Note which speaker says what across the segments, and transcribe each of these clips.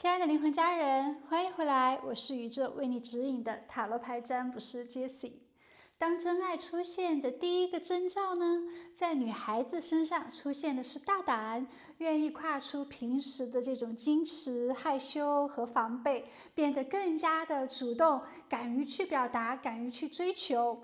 Speaker 1: 亲爱的灵魂家人，欢迎回来，我是宇宙为你指引的塔罗牌占卜师 Jessie。当真爱出现的第一个征兆呢，在女孩子身上出现的是大胆，愿意跨出平时的这种矜持、害羞和防备，变得更加的主动，敢于去表达，敢于去追求。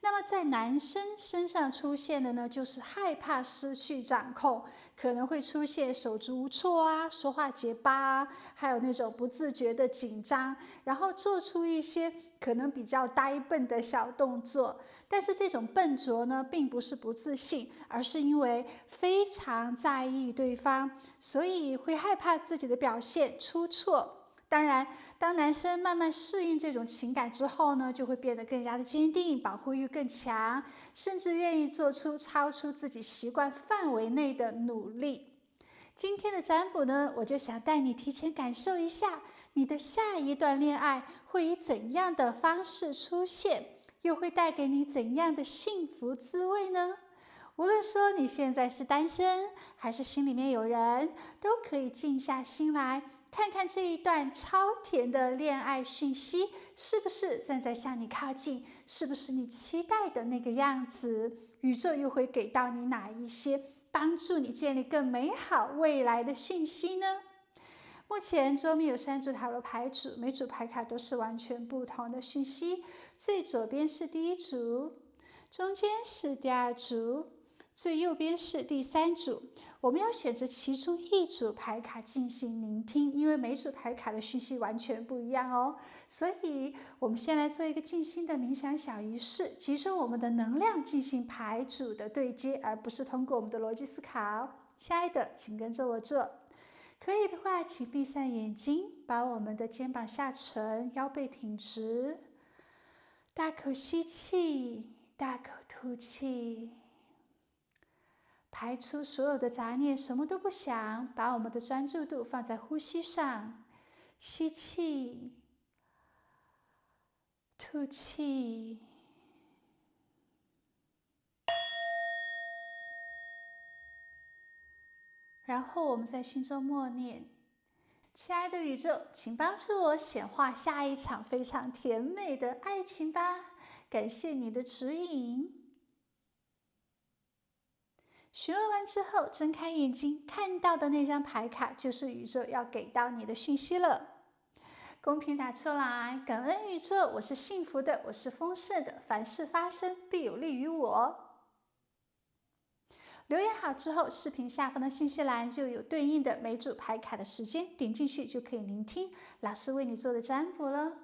Speaker 1: 那么在男生身上出现的呢，就是害怕失去掌控，可能会出现手足无措啊，说话结巴啊，还有那种不自觉的紧张，然后做出一些可能比较呆笨的小动作。但是这种笨拙呢，并不是不自信，而是因为非常在意对方，所以会害怕自己的表现出错。当然，当男生慢慢适应这种情感之后呢，就会变得更加的坚定，保护欲更强，甚至愿意做出超出自己习惯范围内的努力。今天的占卜呢，我就想带你提前感受一下，你的下一段恋爱会以怎样的方式出现，又会带给你怎样的幸福滋味呢？无论说你现在是单身，还是心里面有人，都可以静下心来，看看这一段超甜的恋爱讯息，是不是正在向你靠近，是不是你期待的那个样子？宇宙又会给到你哪一些帮助你建立更美好未来的讯息呢？目前桌面有3组塔罗牌组，每组牌卡都是完全不同的讯息。最左边是第一组，中间是第2组，最右边是第3组。我们要选择其中一组牌卡进行聆听，因为每组牌卡的讯息完全不一样哦。所以我们先来做一个静心的冥想小仪式，集中我们的能量进行牌组的对接，而不是通过我们的逻辑思考。亲爱的，请跟着我做。可以的话，请闭上眼睛，把我们的肩膀下沉，腰背挺直，大口吸气，大口吐气，排出所有的杂念，什么都不想，把我们的专注度放在呼吸上。吸气，吐气。然后我们在心中默念：亲爱的宇宙，请帮助我显化下一场非常甜美的爱情吧，感谢你的指引。询问完之后，睁开眼睛，看到的那张牌卡就是宇宙要给到你的讯息了。公屏打出来，感恩宇宙，我是幸福的，我是丰盛的，凡事发生必有利于我。留言好之后，视频下方的信息栏就有对应的每组牌卡的时间，点进去就可以聆听老师为你做的占卜了。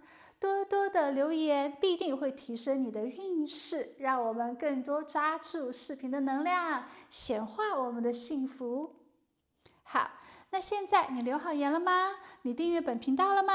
Speaker 1: 多多的留言必定会提升你的运势，让我们更多抓住视频的能量，显化我们的幸福。好，那现在你留好言了吗？你订阅本频道了吗？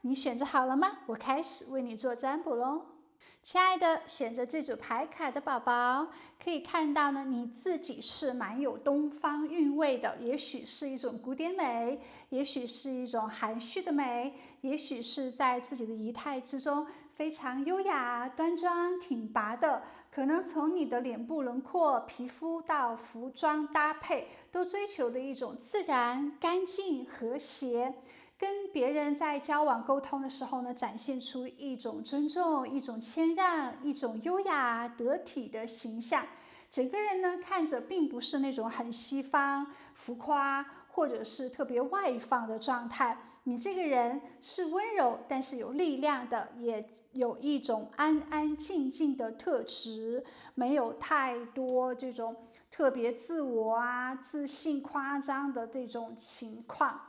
Speaker 1: 你选择好了吗？我开始为你做占卜咯。亲爱的，选择这组牌卡的宝宝，可以看到呢，你自己是蛮有东方韵味的，也许是一种古典美，也许是一种含蓄的美，也许是在自己的仪态之中非常优雅、端庄、挺拔的，可能从你的脸部轮廓、皮肤到服装搭配，都追求的一种自然、干净、和谐。跟别人在交往沟通的时候呢，展现出一种尊重、一种谦让、一种优雅得体的形象。整个人呢，看着并不是那种很西方、浮夸，或者是特别外放的状态。你这个人是温柔，但是有力量的，也有一种安安静静的特质，没有太多这种特别自我啊、自信夸张的这种情况。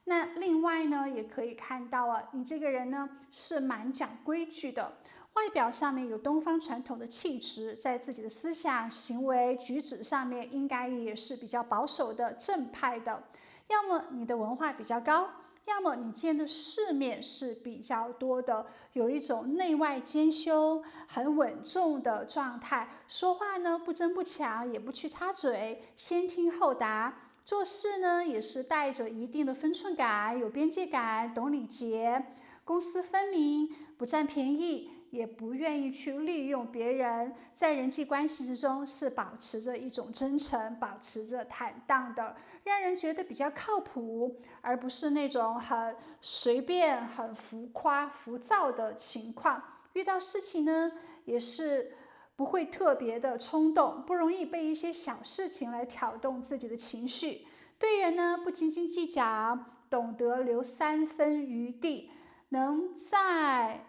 Speaker 1: 那另外呢，也可以看到啊，你这个人呢是蛮讲规矩的，外表上面有东方传统的气质，在自己的思想、行为、举止上面应该也是比较保守的、正派的。要么你的文化比较高，要么你见的世面是比较多的，有一种内外兼修、很稳重的状态。说话呢不争不抢，也不去插嘴，先听后答。做事呢也是带着一定的分寸感，有边界感，懂礼节，公私分明，不占便宜，也不愿意去利用别人，在人际关系之中是保持着一种真诚，保持着坦荡的，让人觉得比较靠谱，而不是那种很随便、很浮夸、浮躁的情况。遇到事情呢，也是不会特别的冲动，不容易被一些小事情来挑动自己的情绪。对人呢，不斤斤计较，懂得留3分余地，能在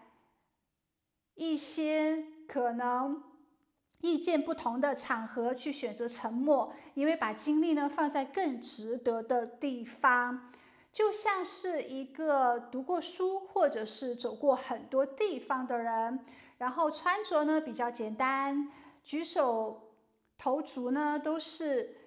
Speaker 1: 一些可能意见不同的场合去选择沉默，因为把精力呢放在更值得的地方。就像是一个读过书或者是走过很多地方的人，然后穿着呢比较简单，举手投足呢都是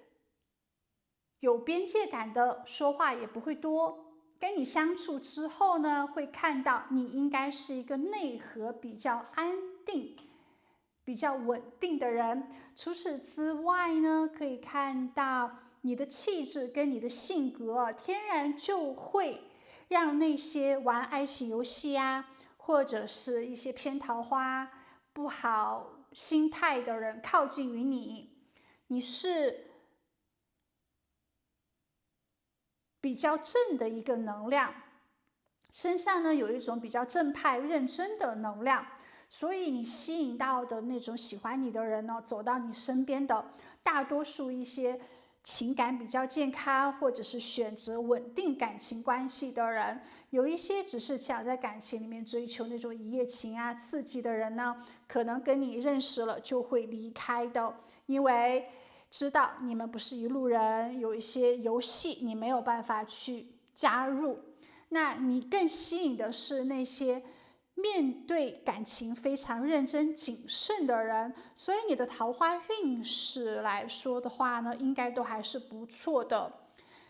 Speaker 1: 有边界感的，说话也不会多。跟你相处之后呢，会看到你应该是一个内核比较安定、比较稳定的人。除此之外呢，可以看到你的气质跟你的性格，天然就会让那些玩爱情游戏啊，或者是一些偏桃花、不好心态的人靠近于你。你是比较正的一个能量，身上呢有一种比较正派认真的能量，所以你吸引到的那种喜欢你的人呢，走到你身边的大多数一些情感比较健康，或者是选择稳定感情关系的人。有一些只是想在感情里面追求那种一夜情啊刺激的人呢，可能跟你认识了就会离开的，因为知道你们不是一路人，有一些游戏你没有办法去加入。那你更吸引的是那些面对感情非常认真谨慎的人，所以你的桃花运势来说的话呢，应该都还是不错的。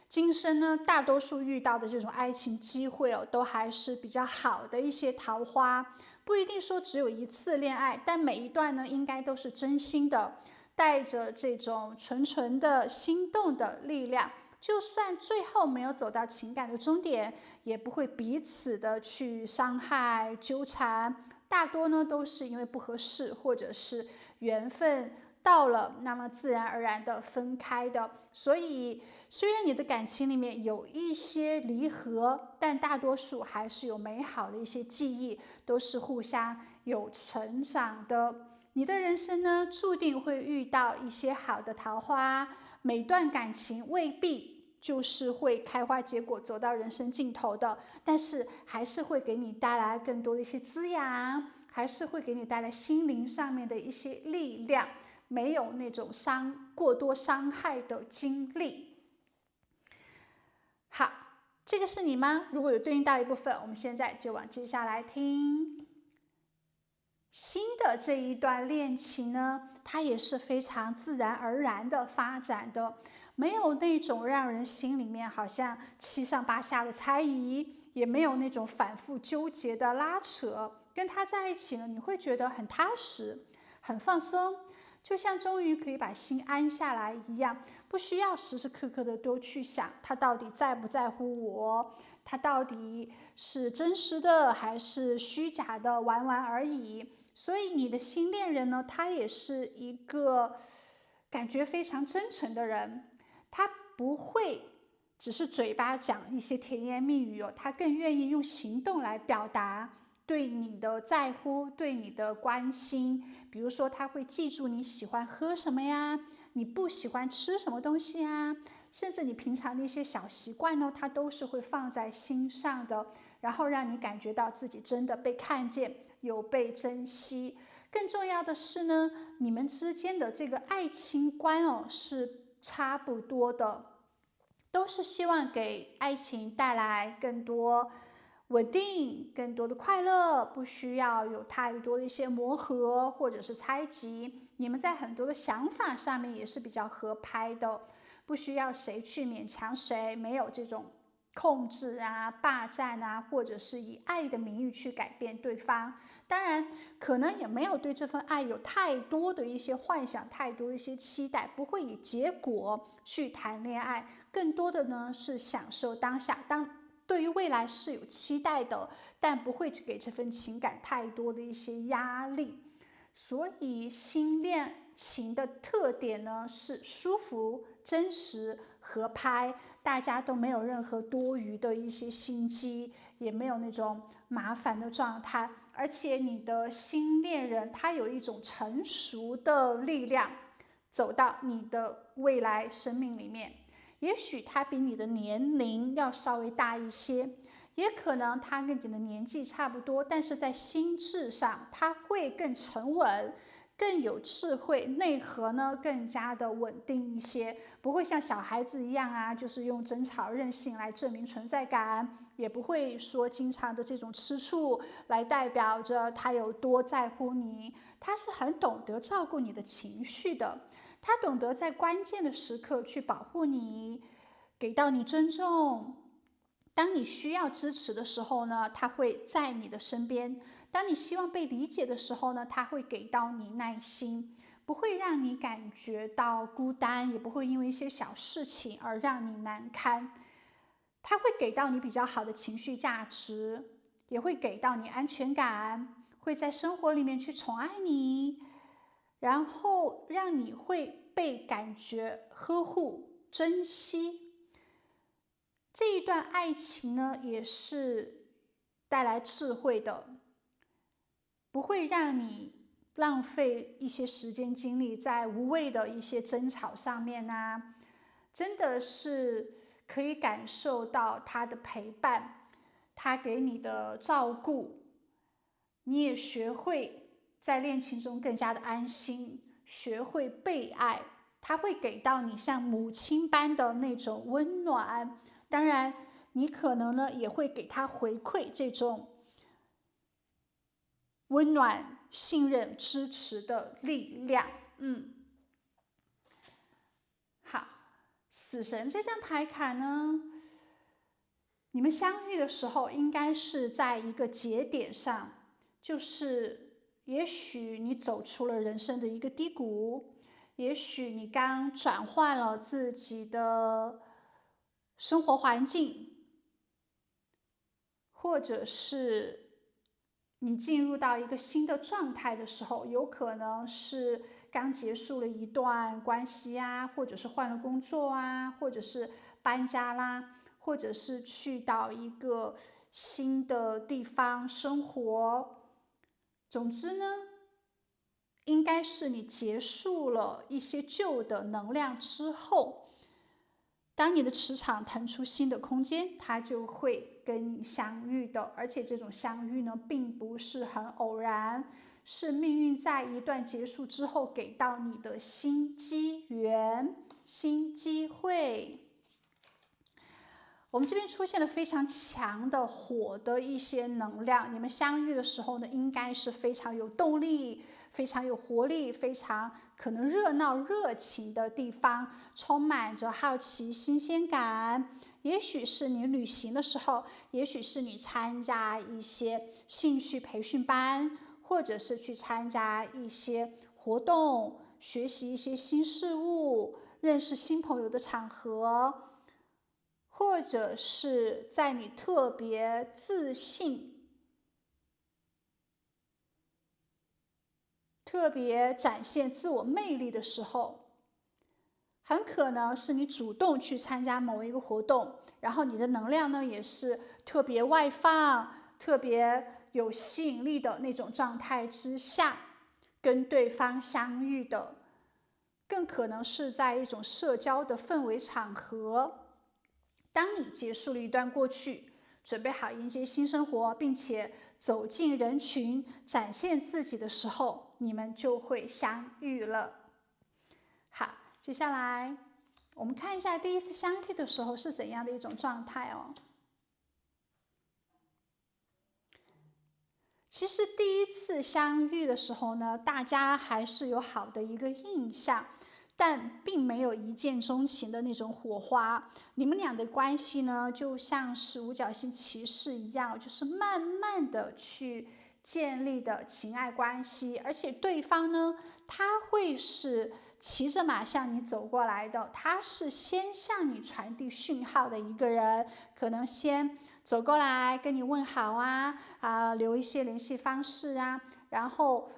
Speaker 1: 今生呢，大多数遇到的这种爱情机会都还是比较好的一些桃花，不一定说只有一次恋爱，但每一段呢，应该都是真心的，带着这种纯纯的心动的力量。就算最后没有走到情感的终点，也不会彼此的去伤害纠缠，大多呢都是因为不合适，或者是缘分到了，那么自然而然的分开的。所以虽然你的感情里面有一些离合，但大多数还是有美好的一些记忆，都是互相有成长的。你的人生呢，注定会遇到一些好的桃花，每段感情未必就是会开花结果走到人生尽头的，但是还是会给你带来更多的一些滋养，还是会给你带来心灵上面的一些力量，没有那种过多伤害的经历。好，这个是你吗？如果有对应到一部分，我们现在就往接下来听。新的这一段恋情呢，它也是非常自然而然的发展的，没有那种让人心里面好像七上八下的猜疑，也没有那种反复纠结的拉扯。跟他在一起呢，你会觉得很踏实，很放松，就像终于可以把心安下来一样，不需要时时刻刻的都去想他到底在不在乎我，他到底是真实的还是虚假的，玩玩而已。所以你的新恋人呢，他也是一个感觉非常真诚的人，他不会只是嘴巴讲一些甜言蜜语他更愿意用行动来表达对你的在乎，对你的关心。比如说他会记住你喜欢喝什么呀，你不喜欢吃什么东西啊，甚至你平常的一些小习惯呢，他都是会放在心上的，然后让你感觉到自己真的被看见，有被珍惜。更重要的是呢，你们之间的这个爱情观是差不多的，都是希望给爱情带来更多稳定，更多的快乐，不需要有太多的一些磨合或者是猜忌。你们在很多的想法上面也是比较合拍的，不需要谁去勉强谁，没有这种控制啊、霸占啊，或者是以爱的名义去改变对方。当然，可能也没有对这份爱有太多的一些幻想，太多的一些期待，不会以结果去谈恋爱，更多的呢是享受当下。对于未来是有期待的，但不会给这份情感太多的一些压力。所以新恋情的特点呢是舒服、真实、合拍，大家都没有任何多余的一些心机，也没有那种麻烦的状态，而且你的新恋人他有一种成熟的力量走到你的未来生命里面，也许他比你的年龄要稍微大一些，也可能他跟你的年纪差不多，但是在心智上他会更沉稳，更有智慧，内核呢更加的稳定一些，不会像小孩子一样啊，就是用争吵任性来证明存在感，也不会说经常的这种吃醋来代表着他有多在乎你，他是很懂得照顾你的情绪的，他懂得在关键的时刻去保护你，给到你尊重。当你需要支持的时候呢，他会在你的身边；当你希望被理解的时候呢，他会给到你耐心，不会让你感觉到孤单，也不会因为一些小事情而让你难堪。他会给到你比较好的情绪价值，也会给到你安全感，会在生活里面去宠爱你，然后让你会被感觉呵护、珍惜。这一段爱情呢，也是带来智慧的，不会让你浪费一些时间精力在无谓的一些争吵上面啊，真的是可以感受到他的陪伴，他给你的照顾，你也学会在恋情中更加的安心，学会被爱，他会给到你像母亲般的那种温暖。当然，你可能呢也会给他回馈这种温暖、信任、支持的力量。好，死神这张牌卡呢，你们相遇的时候应该是在一个节点上，就是也许你走出了人生的一个低谷，也许你刚转换了自己的生活环境，或者是你进入到一个新的状态的时候，有可能是刚结束了一段关系啊，或者是换了工作啊，或者是搬家啦，或者是去到一个新的地方生活。总之呢，应该是你结束了一些旧的能量之后，当你的磁场腾出新的空间，它就会跟你相遇的。而且这种相遇呢，并不是很偶然，是命运在一段结束之后给到你的新机缘、新机会。我们这边出现了非常强的火的一些能量，你们相遇的时候呢，应该是非常有动力、非常有活力、非常可能热闹热情的地方，充满着好奇、新鲜感。也许是你旅行的时候，也许是你参加一些兴趣培训班，或者是去参加一些活动，学习一些新事物，认识新朋友的场合。或者是在你特别自信、特别展现自我魅力的时候，很可能是你主动去参加某一个活动，然后你的能量呢也是特别外放、特别有吸引力的那种状态之下，跟对方相遇的，更可能是在一种社交的氛围场合。当你结束了一段过去，准备好迎接新生活，并且走进人群，展现自己的时候，你们就会相遇了。好，接下来我们看一下第一次相遇的时候是怎样的一种状态哦。其实第一次相遇的时候呢，大家还是有好的一个印象，但并没有一见钟情的那种火花。你们俩的关系呢，就像是五角星骑士一样，就是慢慢的去建立的情爱关系，而且对方呢，他会是骑着马向你走过来的，他是先向你传递讯号的一个人，可能先走过来跟你问好啊，留一些联系方式啊，然后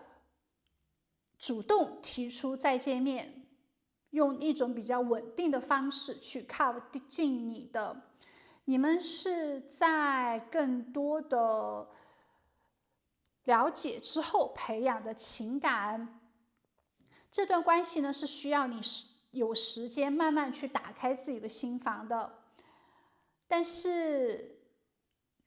Speaker 1: 主动提出再见面，用一种比较稳定的方式去靠近你的。你们是在更多的了解之后培养的情感。这段关系呢，是需要你有时间慢慢去打开自己的心房的。但是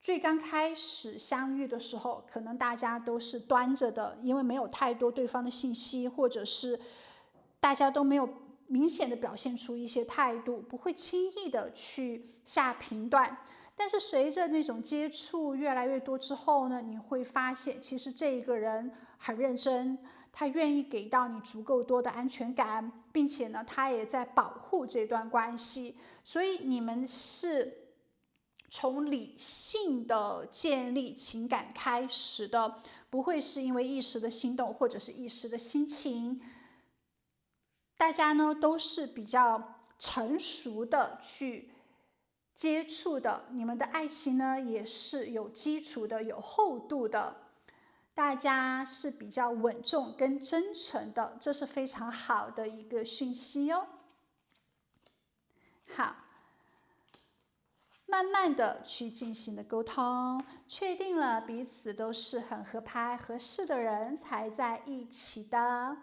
Speaker 1: 最刚开始相遇的时候，可能大家都是端着的，因为没有太多对方的信息，或者是大家都没有明显的表现出一些态度，不会轻易的去下评断。但是随着那种接触越来越多之后呢，你会发现其实这一个人很认真，他愿意给到你足够多的安全感，并且呢，他也在保护这段关系。所以你们是从理性的建立情感开始的，不会是因为一时的心动或者是一时的心情。大家呢都是比较成熟的去接触的，你们的爱情呢也是有基础的、有厚度的，大家是比较稳重跟真诚的，这是非常好的一个讯息哦。好，慢慢的去进行的沟通，确定了彼此都是很合拍合适的人才在一起的。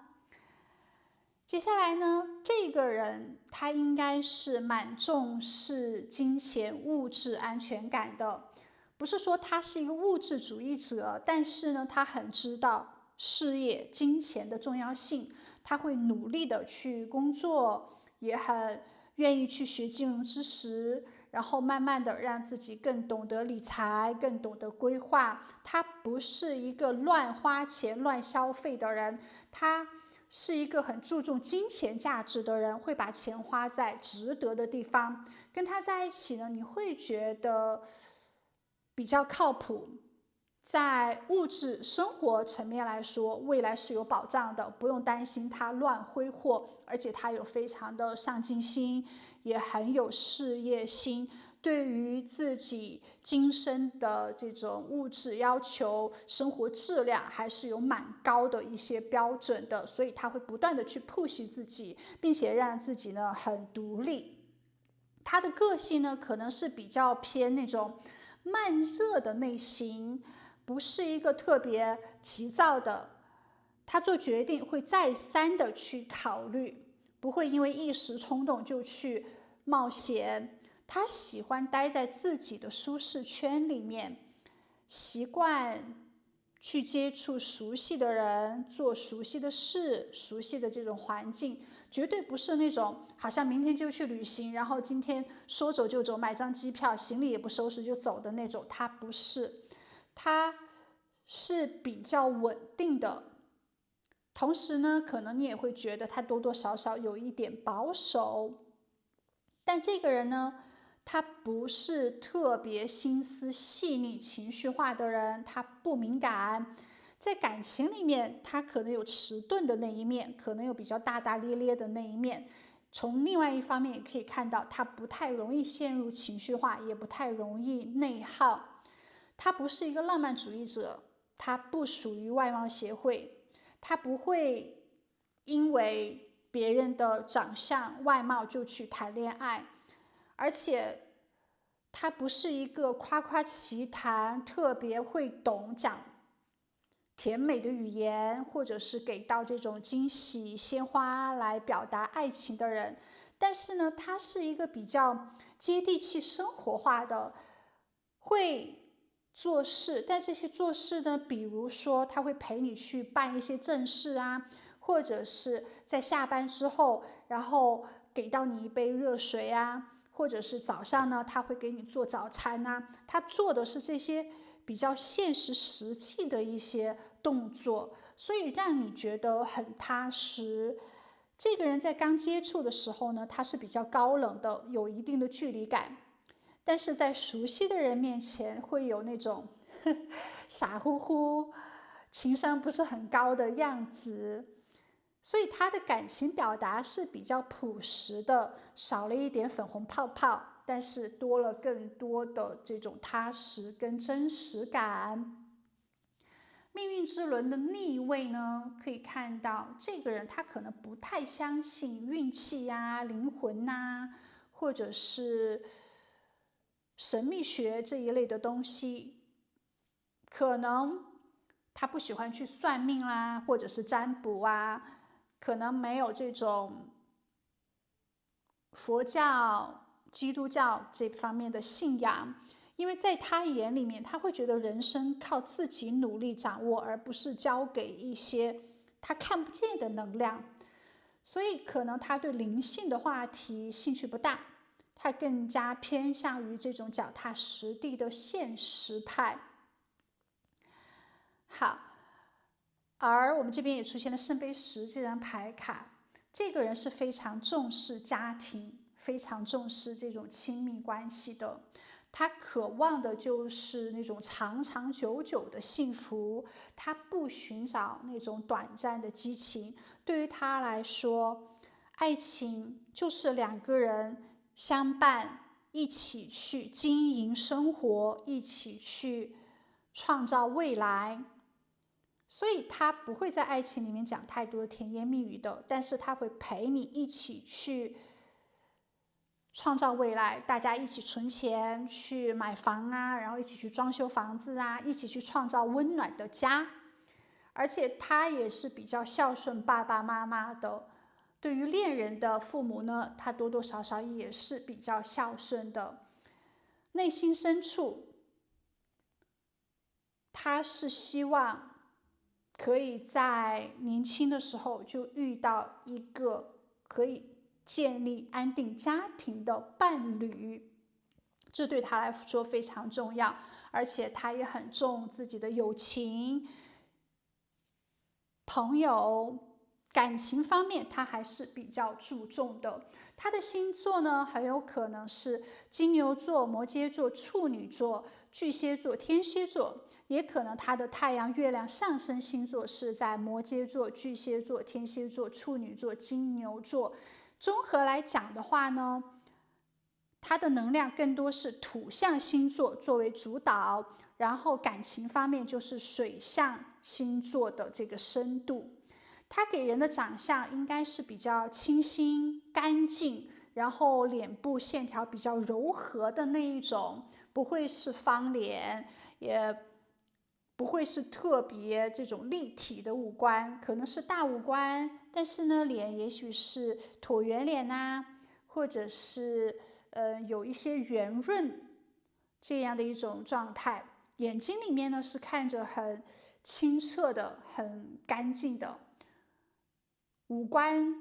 Speaker 1: 接下来呢，这个人他应该是蛮重视金钱物质安全感的，不是说他是一个物质主义者，但是呢，他很知道事业金钱的重要性，他会努力的去工作，也很愿意去学金融知识，然后慢慢的让自己更懂得理财，更懂得规划。他不是一个乱花钱乱消费的人，他是一个很注重金钱价值的人，会把钱花在值得的地方。跟他在一起呢，你会觉得比较靠谱，在物质生活层面来说，未来是有保障的，不用担心他乱挥霍，而且他有非常的上进心，也很有事业心，对于自己今生的这种物质要求、生活质量还是有蛮高的一些标准的，所以他会不断的去push自己，并且让自己呢很独立。他的个性呢，可能是比较偏那种慢热的类型，不是一个特别急躁的。他做决定会再三的去考虑，不会因为一时冲动就去冒险。他喜欢待在自己的舒适圈里面，习惯去接触熟悉的人，做熟悉的事，熟悉的这种环境，绝对不是那种好像明天就去旅行，然后今天说走就走，买张机票，行李也不收拾就走的那种。他不是，他是比较稳定的。同时呢，可能你也会觉得他多多少少有一点保守，但这个人呢，他不是特别心思细腻、情绪化的人，他不敏感。在感情里面，他可能有迟钝的那一面，可能有比较大大咧咧的那一面。从另外一方面也可以看到，他不太容易陷入情绪化，也不太容易内耗。他不是一个浪漫主义者，他不属于外貌协会，他不会因为别人的长相、外貌就去谈恋爱，而且他不是一个夸夸其谈、特别会懂讲甜美的语言，或者是给到这种惊喜鲜花来表达爱情的人。但是呢，他是一个比较接地气、生活化的，会做事。但这些做事呢，比如说他会陪你去办一些正事啊，或者是在下班之后，然后给到你一杯热水啊，或者是早上呢，他会给你做早餐啊。他做的是这些比较现实实际的一些动作，所以让你觉得很踏实。这个人在刚接触的时候呢，他是比较高冷的，有一定的距离感，但是在熟悉的人面前会有那种傻乎乎、情商不是很高的样子。所以他的感情表达是比较朴实的，少了一点粉红泡泡，但是多了更多的这种踏实跟真实感。命运之轮的逆位呢，可以看到这个人他可能不太相信运气呀、灵魂呐，或者是神秘学这一类的东西，可能他不喜欢去算命啦，或者是占卜啊，可能没有这种佛教、基督教这方面的信仰。因为在他眼里面，他会觉得人生靠自己努力掌握，而不是交给一些他看不见的能量。所以可能他对灵性的话题兴趣不大，他更加偏向于这种脚踏实地的现实派。好，而我们这边也出现了圣杯10这张牌卡，这个人是非常重视家庭，非常重视这种亲密关系的。他渴望的就是那种长长久久的幸福，他不寻找那种短暂的激情。对于他来说，爱情就是两个人相伴，一起去经营生活，一起去创造未来。所以他不会在爱情里面讲太多的甜言蜜语的，但是他会陪你一起去创造未来，大家一起存钱去买房啊，然后一起去装修房子啊，一起去创造温暖的家。而且他也是比较孝顺爸爸妈妈的，对于恋人的父母呢，他多多少少也是比较孝顺的。内心深处，他是希望可以在年轻的时候就遇到一个可以建立安定家庭的伴侣，这对他来说非常重要，而且他也很重自己的友情、朋友、感情方面，他还是比较注重的。他的星座呢，很有可能是金牛座、摩羯座、处女座、巨蟹座、天蝎座，也可能他的太阳、月亮、上升星座是在摩羯座、巨蟹座、天蝎座、处女座、金牛座。综合来讲的话呢，他的能量更多是土象星座作为主导，然后感情方面就是水象星座的这个深度。他给人的长相应该是比较清新干净，然后脸部线条比较柔和的那一种，不会是方脸，也不会是特别这种立体的五官，可能是大五官，但是呢，脸也许是椭圆脸呐，或者是有一些圆润这样的一种状态。眼睛里面呢是看着很清澈的、很干净的。五官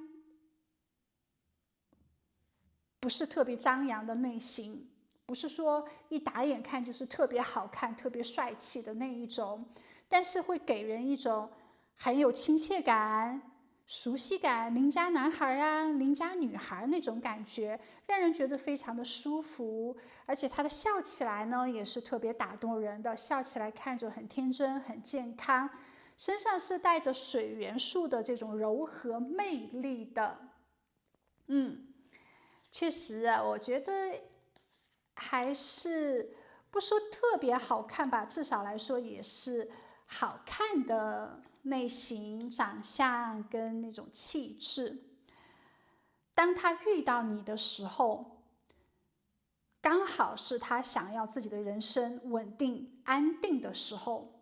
Speaker 1: 不是特别张扬的类型，不是说一打眼看就是特别好看、特别帅气的那一种，但是会给人一种很有亲切感、熟悉感，邻家男孩啊、邻家女孩那种感觉，让人觉得非常的舒服。而且他的笑起来呢，也是特别打动人的，笑起来看着很天真、很健康。身上是带着水元素的这种柔和魅力的。确实啊，我觉得还是不说特别好看吧，至少来说也是好看的类型、长相跟那种气质。当他遇到你的时候，刚好是他想要自己的人生稳定安定的时候。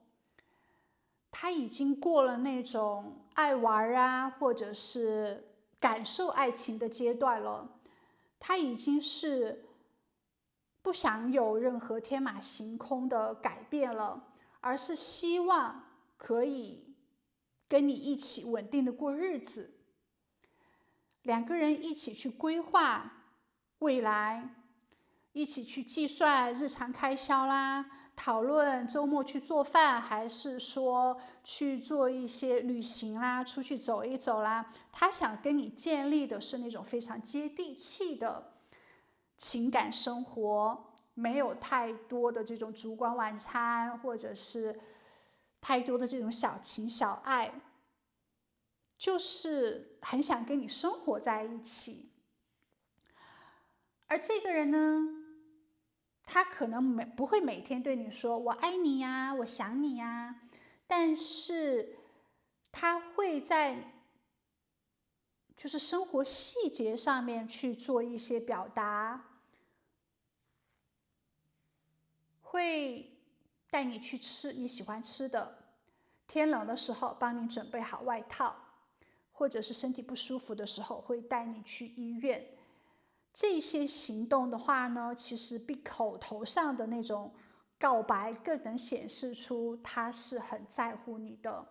Speaker 1: 他已经过了那种爱玩啊，或者是感受爱情的阶段了。他已经是不想有任何天马行空的改变了，而是希望可以跟你一起稳定的过日子，两个人一起去规划未来，一起去计算日常开销啦，讨论周末去做饭，还是说去做一些旅行啦，出去走一走啦。他想跟你建立的是那种非常接地气的情感生活，没有太多的这种烛光晚餐，或者是太多的这种小情小爱，就是很想跟你生活在一起。而这个人呢，他可能不会每天对你说我爱你呀，我想你呀，但是他会在就是生活细节上面去做一些表达，会带你去吃你喜欢吃的，天冷的时候帮你准备好外套，或者是身体不舒服的时候会带你去医院。这些行动的话呢，其实比口头上的那种告白更能显示出他是很在乎你的，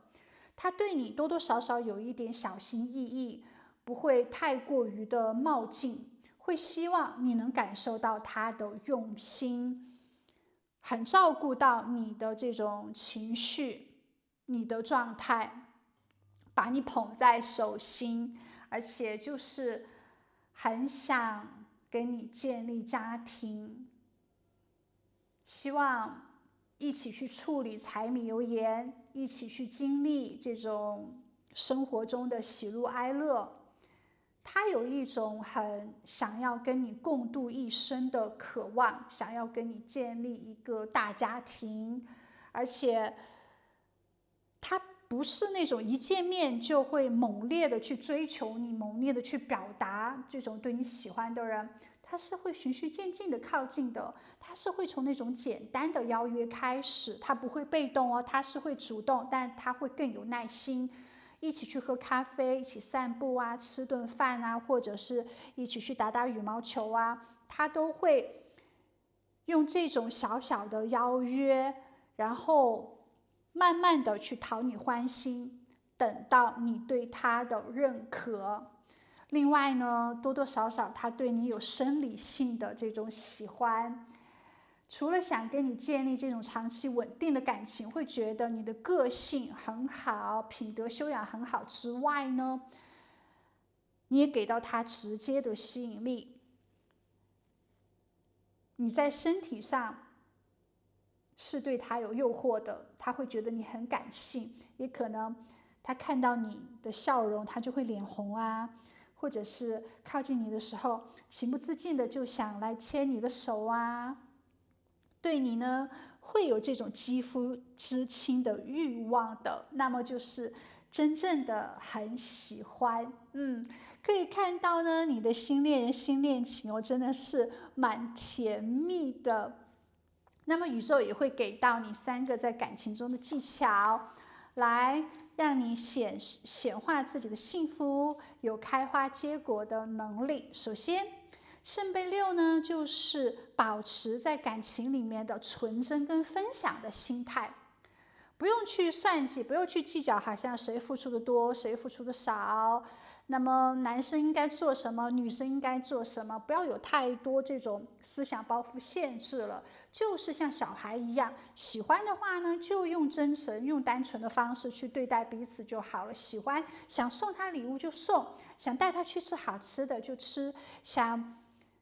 Speaker 1: 他对你多多少少有一点小心翼翼，不会太过于的冒进，会希望你能感受到他的用心，很照顾到你的这种情绪，你的状态，把你捧在手心，而且就是很想跟你建立家庭，希望一起去处理柴米油盐，一起去经历这种生活中的喜怒哀乐。他有一种很想要跟你共度一生的渴望，想要跟你建立一个大家庭，而且他不是那种一见面就会猛烈的去追求你，猛烈的去表达这种对你喜欢的人，他是会循序渐进的靠近的，他是会从那种简单的邀约开始，他不会被动哦，他是会主动，但他会更有耐心。一起去喝咖啡，一起散步啊，吃顿饭啊，或者是一起去打打羽毛球啊，他都会用这种小小的邀约，然后慢慢的去讨你欢心，等到你对他的认可。另外呢，多多少少他对你有生理性的这种喜欢，除了想跟你建立这种长期稳定的感情，会觉得你的个性很好，品德修养很好之外呢，你也给到他直接的吸引力。你在身体上是对他有诱惑的，他会觉得你很感性，也可能他看到你的笑容，他就会脸红啊，或者是靠近你的时候，情不自禁的就想来牵你的手啊，对你呢会有这种肌肤之亲的欲望的，那么就是真正的很喜欢。可以看到呢，你的新恋人新恋情哦，真的是蛮甜蜜的。那么宇宙也会给到你3个在感情中的技巧，来让你显化自己的幸福，有开花结果的能力。首先，圣杯6呢，就是保持在感情里面的纯真跟分享的心态，不用去算计，不用去计较，好像谁付出的多，谁付出的少。那么男生应该做什么，女生应该做什么，不要有太多这种思想包袱限制了。就是像小孩一样，喜欢的话呢，就用真诚、用单纯的方式去对待彼此就好了。喜欢，想送他礼物就送，想带他去吃好吃的就吃，想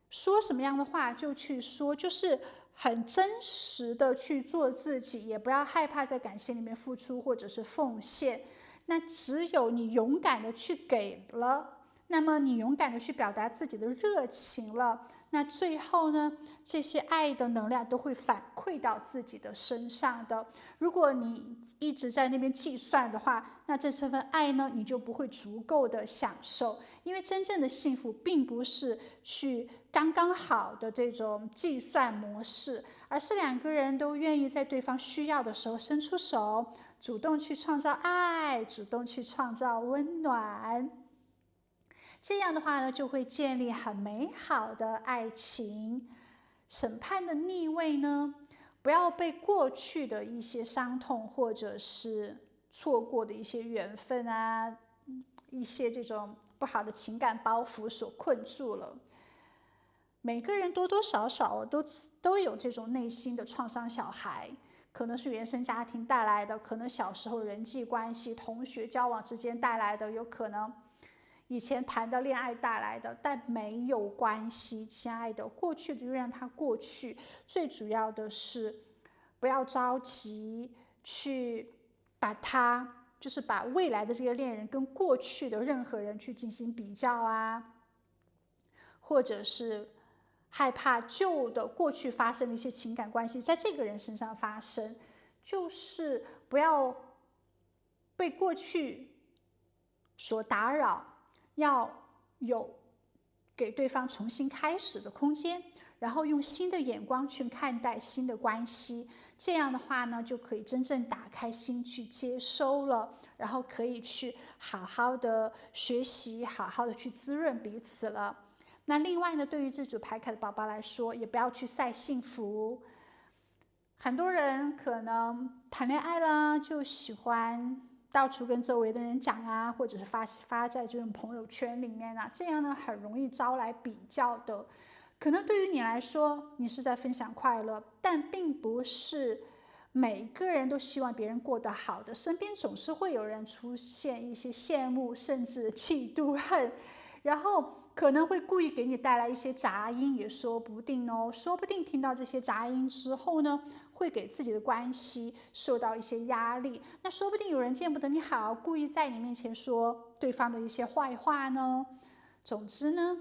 Speaker 1: 说什么样的话就去说，就是很真实的去做自己，也不要害怕在感情里面付出或者是奉献。那只有你勇敢的去给了，那么你勇敢的去表达自己的热情了，那最后呢，这些爱的能量都会反馈到自己的身上的。如果你一直在那边计算的话，那这份爱呢，你就不会足够的享受。因为真正的幸福并不是去刚刚好的这种计算模式，而是2个人都愿意在对方需要的时候伸出手，主动去创造爱，主动去创造温暖。这样的话呢，就会建立很美好的爱情。审判的逆位呢，不要被过去的一些伤痛，或者是错过的一些缘分啊，一些这种不好的情感包袱所困住了。每个人多多少少都有这种内心的创伤小孩，可能是原生家庭带来的，可能小时候人际关系、同学交往之间带来的，有可能以前谈的恋爱带来的，但没有关系，亲爱的，过去的就让它过去。最主要的是不要着急去把未来的这个恋人跟过去的任何人去进行比较啊，或者是害怕旧的过去发生的一些情感关系在这个人身上发生，就是不要被过去所打扰，要有给对方重新开始的空间，然后用新的眼光去看待新的关系。这样的话呢，就可以真正打开心去接收了，然后可以去好好的学习，好好的去滋润彼此了。那另外呢，对于这组牌卡的宝宝来说，也不要去晒幸福。很多人可能谈恋爱了，就喜欢到处跟周围的人讲啊，或者是发在这种朋友圈里面啊，这样呢很容易招来比较的。可能对于你来说，你是在分享快乐，但并不是每个人都希望别人过得好的，身边总是会有人出现一些羡慕，甚至嫉妒恨，然后可能会故意给你带来一些杂音，也说不定哦。说不定听到这些杂音之后呢，会给自己的关系受到一些压力。那说不定有人见不得你好，故意在你面前说对方的一些坏话呢。总之呢，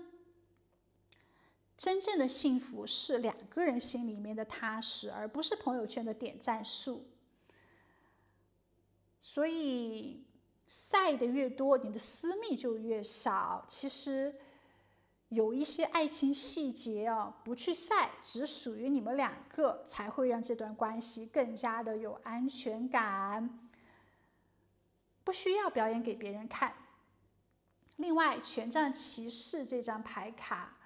Speaker 1: 真正的幸福是两个人心里面的踏实，而不是朋友圈的点赞数。所以晒的越多，你的私密就越少。其实有一些爱情细节不去晒，只属于你们两个，才会让这段关系更加的有安全感，不需要表演给别人看。另外，权杖骑士这张牌卡，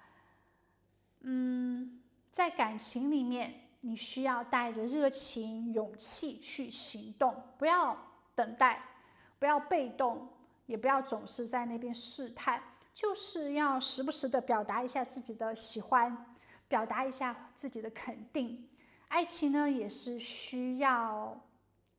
Speaker 1: 在感情里面，你需要带着热情、勇气去行动，不要等待，不要被动，也不要总是在那边试探，就是要时不时的表达一下自己的喜欢，表达一下自己的肯定。爱情呢，也是需要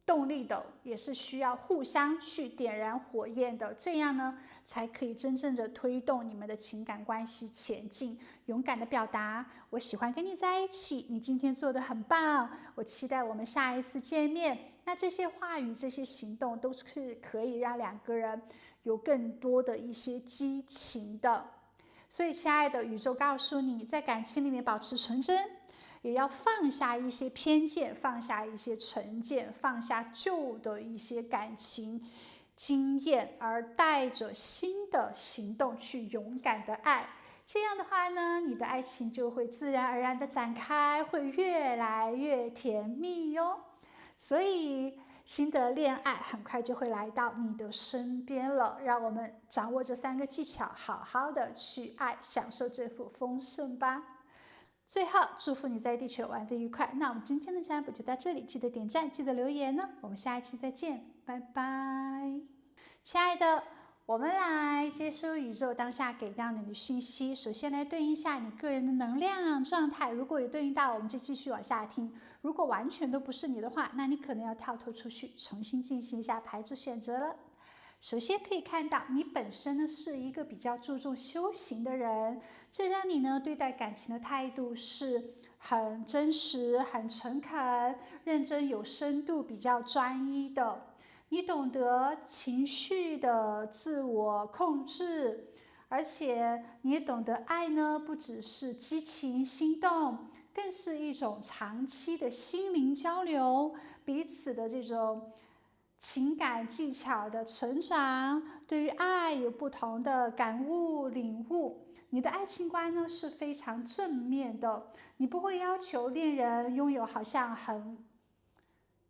Speaker 1: 动力的，也是需要互相去点燃火焰的，这样呢，才可以真正的推动你们的情感关系前进。勇敢的表达，我喜欢跟你在一起，你今天做得很棒，我期待我们下一次见面。那这些话语，这些行动，都是可以让两个人有更多的一些激情的。所以，亲爱的，宇宙告诉你，在感情里面保持纯真，也要放下一些偏见，放下一些成见，放下旧的一些感情经验，而带着新的行动去勇敢的爱。这样的话呢，你的爱情就会自然而然的展开，会越来越甜蜜哟。所以新的恋爱很快就会来到你的身边了，让我们掌握这3个技巧，好好的去爱，享受这份丰盛吧。最后，祝福你在地球玩得愉快。那我们今天的占卜就到这里，记得点赞，记得留言呢。我们下一期再见，拜拜。亲爱的，我们来接收宇宙当下给到你的讯息。首先来对应一下你个人的能量状态，如果有对应到，我们就继续往下听。如果完全都不是你的话，那你可能要跳脱出去，重新进行一下牌子选择了。首先可以看到，你本身呢是一个比较注重修行的人，这让你呢对待感情的态度是很真实、很诚恳、认真、有深度、比较专一的。你懂得情绪的自我控制，而且你也懂得爱呢，不只是激情心动，更是一种长期的心灵交流，彼此的这种情感技巧的成长，对于爱有不同的感悟领悟。你的爱情观呢是非常正面的，你不会要求恋人拥有好像很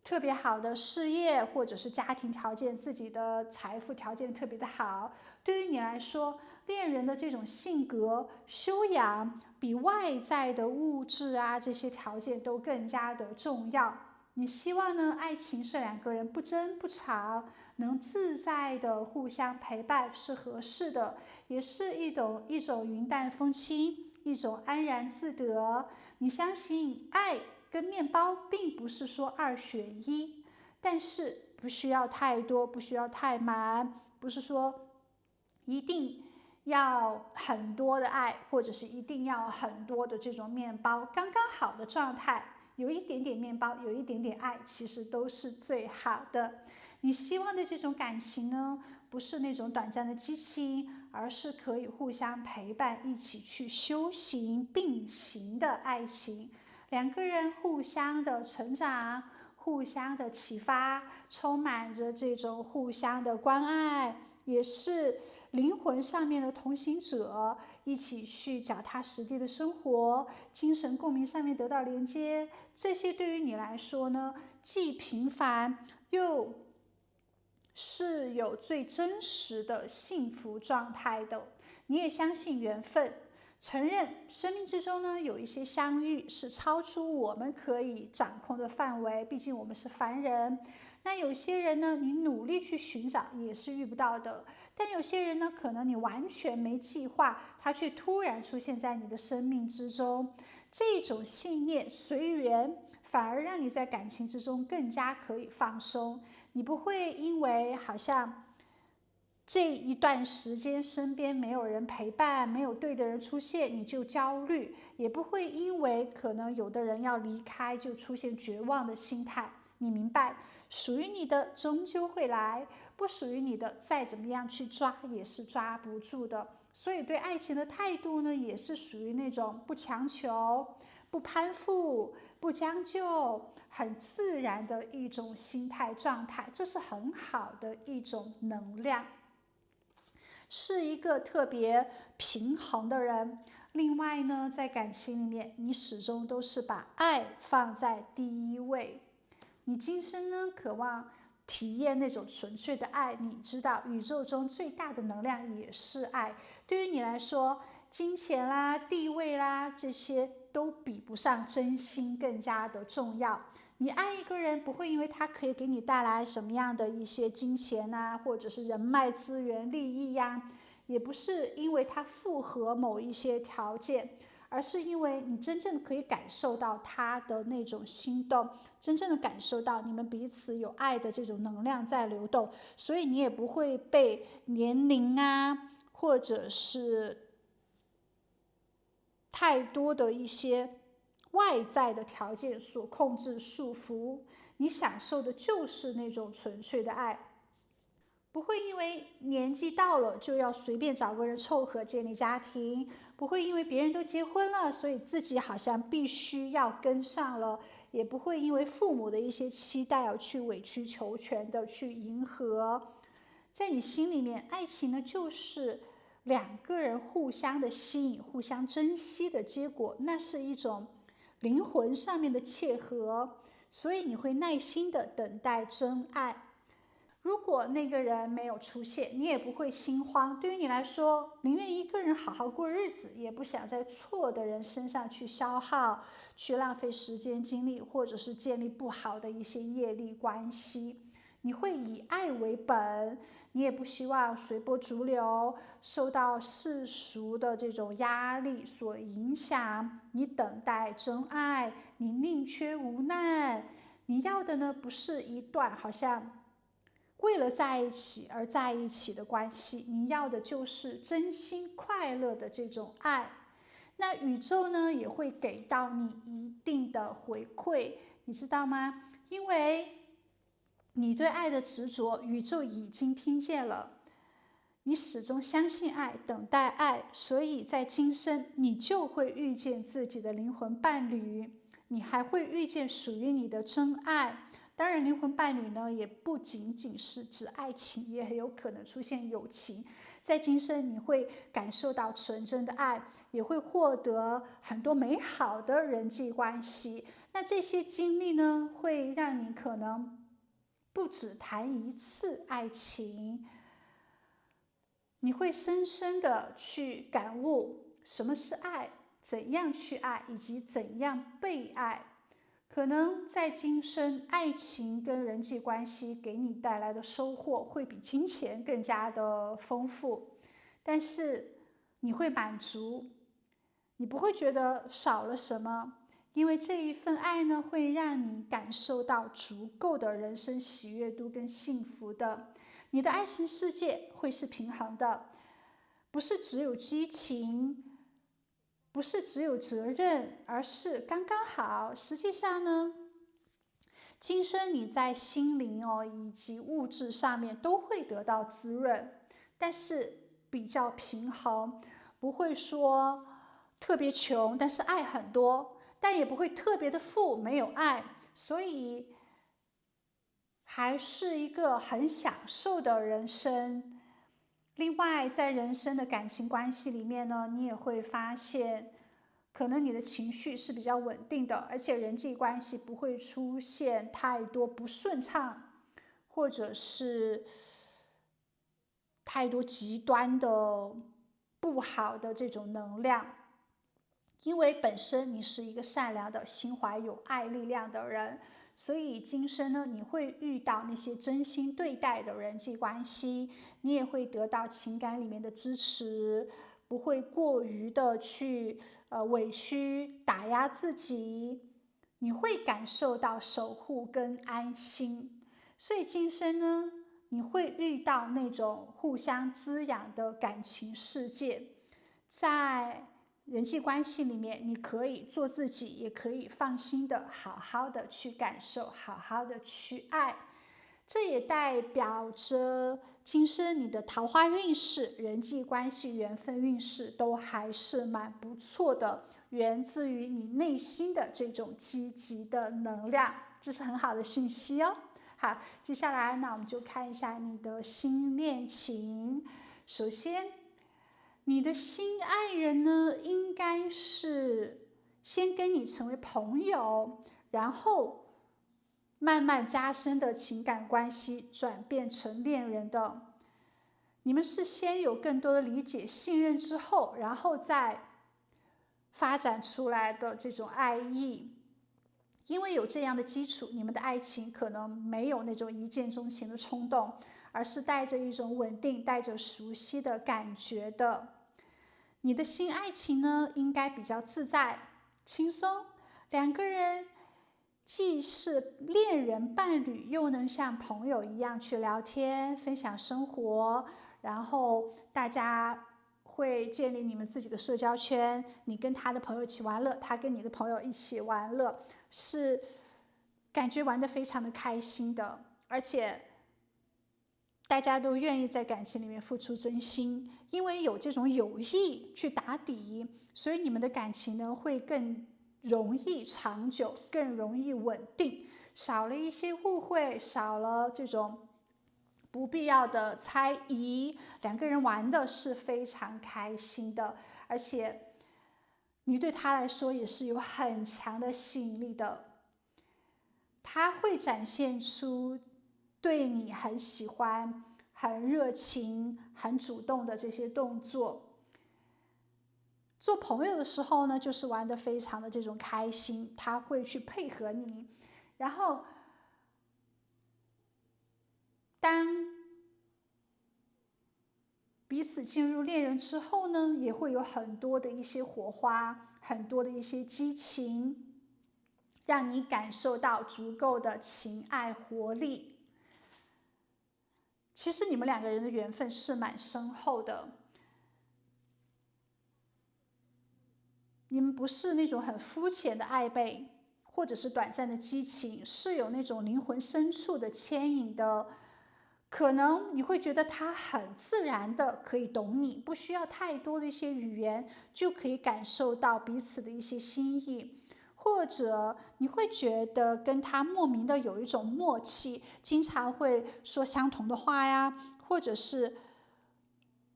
Speaker 1: 特别好的事业或者是家庭条件，自己的财富条件特别的好。对于你来说，恋人的这种性格修养比外在的物质啊这些条件都更加的重要。你希望呢，爱情是两个人不争不吵，能自在的互相陪伴是合适的，也是一种云淡风轻，一种安然自得。你相信爱跟面包并不是说2选1，但是不需要太多，不需要太满，不是说一定要很多的爱，或者是一定要很多的这种面包，刚刚好的状态，有一点点面包，有一点点爱，其实都是最好的。你希望的这种感情呢，不是那种短暂的激情，而是可以互相陪伴，一起去修行并行的爱情。两个人互相的成长，互相的启发，充满着这种互相的关爱，也是灵魂上面的同行者，一起去脚踏实地的生活，精神共鸣上面得到连接。这些对于你来说呢，既平凡又是有最真实的幸福状态的。你也相信缘分，承认生命之中呢有一些相遇是超出我们可以掌控的范围，毕竟我们是凡人。那有些人呢，你努力去寻找也是遇不到的，但有些人呢，可能你完全没计划，他却突然出现在你的生命之中。这种信念随缘，反而让你在感情之中更加可以放松。你不会因为好像这一段时间身边没有人陪伴，没有对的人出现，你就焦虑，也不会因为可能有的人要离开就出现绝望的心态。你明白，属于你的终究会来，不属于你的再怎么样去抓也是抓不住的。所以对爱情的态度呢，也是属于那种不强求、不攀附、不将就，很自然的一种心态状态，这是很好的一种能量，是一个特别平衡的人。另外呢，在感情里面，你始终都是把爱放在第一位。你今生呢，渴望体验那种纯粹的爱，你知道宇宙中最大的能量也是爱。对于你来说，金钱啦、地位啦，这些都比不上真心更加的重要。你爱一个人，不会因为他可以给你带来什么样的一些金钱啊，或者是人脉资源、利益呀，也不是因为他符合某一些条件，而是因为你真正可以感受到他的那种心动，真正的感受到你们彼此有爱的这种能量在流动，所以你也不会被年龄啊，或者是太多的一些外在的条件所控制束缚。你享受的就是那种纯粹的爱，不会因为年纪到了就要随便找个人凑合建立家庭，不会因为别人都结婚了，所以自己好像必须要跟上了，也不会因为父母的一些期待而去委曲求全的去迎合。在你心里面，爱情呢就是两个人互相的吸引、互相珍惜的结果，那是一种灵魂上面的契合，所以你会耐心的等待真爱。如果那个人没有出现，你也不会心慌。对于你来说，宁愿一个人好好过日子，也不想在错的人身上去消耗、去浪费时间精力，或者是建立不好的一些业力关系。你会以爱为本，你也不希望随波逐流，受到世俗的这种压力所影响。你等待真爱，你宁缺毋滥。你要的呢，不是一段好像为了在一起而在一起的关系，你要的就是真心快乐的这种爱。那宇宙呢，也会给到你一定的回馈，你知道吗？因为你对爱的执着，宇宙已经听见了。你始终相信爱，等待爱，所以在今生你就会遇见自己的灵魂伴侣，你还会遇见属于你的真爱。当然，灵魂伴侣呢，也不仅仅是指爱情，也很有可能出现友情。在今生，你会感受到纯真的爱，也会获得很多美好的人际关系。那这些经历呢，会让你可能不只谈一次爱情，你会深深的去感悟什么是爱，怎样去爱，以及怎样被爱。可能在今生，爱情跟人际关系给你带来的收获会比金钱更加的丰富，但是你会满足，你不会觉得少了什么，因为这一份爱呢，会让你感受到足够的人生喜悦度跟幸福的。你的爱情世界会是平衡的，不是只有激情，不是只有责任，而是刚刚好。实际上呢，今生你在心灵以及物质上面都会得到滋润，但是比较平衡，不会说特别穷，但是爱很多，但也不会特别的富，没有爱。所以还是一个很享受的人生。另外，在人生的感情关系里面呢，你也会发现，可能你的情绪是比较稳定的，而且人际关系不会出现太多不顺畅，或者是太多极端的不好的这种能量。因为本身你是一个善良的、心怀有爱力量的人，所以今生呢，你会遇到那些真心对待的人际关系，你也会得到情感里面的支持，不会过于的去委屈打压自己，你会感受到守护跟安心。所以今生呢，你会遇到那种互相滋养的感情世界，在人际关系里面，你可以做自己，也可以放心的好好的去感受，好好的去爱。这也代表着今生你的桃花运势、人际关系缘分运势都还是蛮不错的，源自于你内心的这种积极的能量，这是很好的讯息哦。好，接下来那我们就看一下你的新恋情。首先，你的新爱人呢，应该是先跟你成为朋友，然后慢慢加深的情感关系转变成恋人的。你们是先有更多的理解、信任之后，然后再发展出来的这种爱意。因为有这样的基础，你们的爱情可能没有那种一见钟情的冲动，而是带着一种稳定、带着熟悉的感觉的。你的新爱情呢，应该比较自在、轻松，两个人既是恋人伴侣，又能像朋友一样去聊天、分享生活，然后大家会建立你们自己的社交圈，你跟他的朋友一起玩乐，他跟你的朋友一起玩乐，是感觉玩得非常的开心的，而且大家都愿意在感情里面付出真心，因为有这种友谊去打底，所以你们的感情呢会更容易长久，更容易稳定，少了一些误会，少了这种不必要的猜疑，两个人玩的是非常开心的，而且你对他来说也是有很强的吸引力的，他会展现出对你很喜欢、很热情、很主动的这些动作。做朋友的时候呢，就是玩得非常的这种开心，他会去配合你，然后当彼此进入恋人之后呢，也会有很多的一些火花，很多的一些激情，让你感受到足够的情爱活力。其实你们两个人的缘分是蛮深厚的，你们不是那种很肤浅的暧昧，或者是短暂的激情，是有那种灵魂深处的牵引的。可能你会觉得他很自然的可以懂你，不需要太多的一些语言，就可以感受到彼此的一些心意。或者你会觉得跟他莫名的有一种默契，经常会说相同的话呀，或者是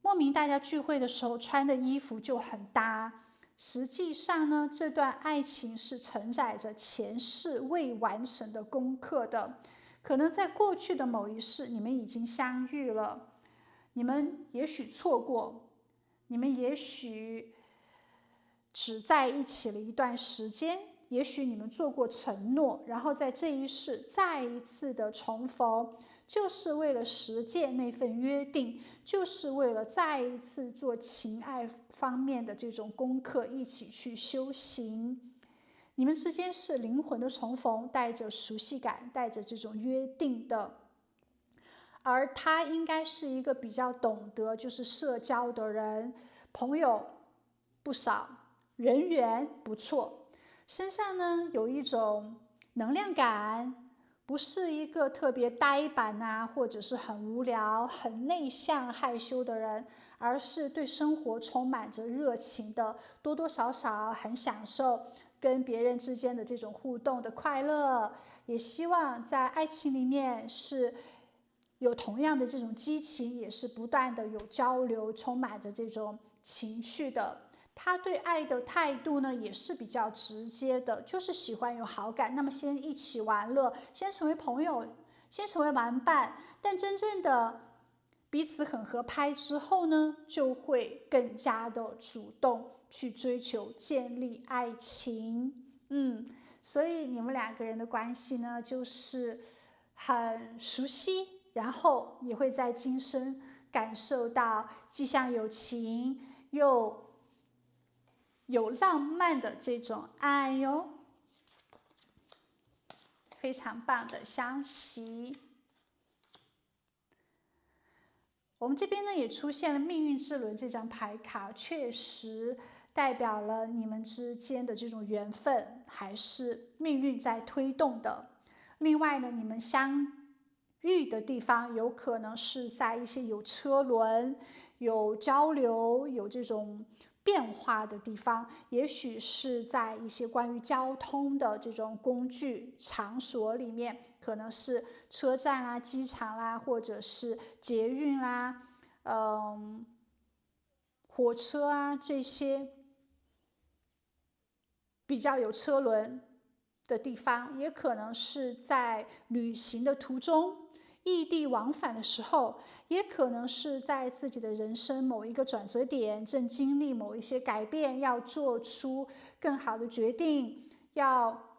Speaker 1: 莫名大家聚会的时候穿的衣服就很搭。实际上呢，这段爱情是承载着前世未完成的功课的。可能在过去的某一世，你们已经相遇了，你们也许错过，你们也许只在一起了一段时间，也许你们做过承诺，然后在这一世再一次的重逢，就是为了实践那份约定，就是为了再一次做情爱方面的这种功课，一起去修行。你们之间是灵魂的重逢，带着熟悉感，带着这种约定的。而他应该是一个比较懂得就是社交的人，朋友不少，人缘不错，身上呢有一种能量感，不是一个特别呆板啊，或者是很无聊、很内向、害羞的人，而是对生活充满着热情的，多多少少很享受跟别人之间的这种互动的快乐，也希望在爱情里面是有同样的这种激情，也是不断的有交流，充满着这种情趣的。他对爱的态度呢，也是比较直接的，就是喜欢有好感，那么先一起玩乐，先成为朋友，先成为玩伴，但真正的彼此很合拍之后呢，就会更加的主动去追求建立爱情。所以你们两个人的关系呢，就是很熟悉，然后也会在今生感受到既像友情又有浪漫的这种爱哟，非常棒的相惜。我们这边呢也出现了命运之轮这张牌卡，确实代表了你们之间的这种缘分，还是命运在推动的。另外呢，你们相遇的地方有可能是在一些有车轮、有交流、有这种变化的地方，也许是在一些关于交通的这种工具场所里面，可能是车站啦、机场啦，或者是捷运啦、火车啊，这些比较有车轮的地方，也可能是在旅行的途中，异地往返的时候，也可能是在自己的人生某一个转折点，正经历某一些改变，要做出更好的决定，要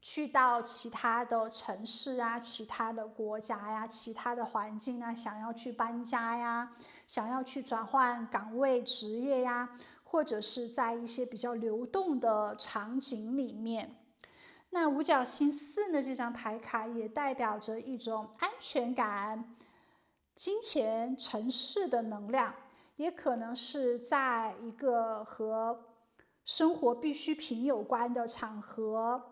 Speaker 1: 去到其他的城市啊，其他的国家呀，其他的环境啊，想要去搬家呀，想要去转换岗位职业呀，或者是在一些比较流动的场景里面。那五角星4呢，这张牌卡也代表着一种安全感、金钱、城市的能量，也可能是在一个和生活必需品有关的场合，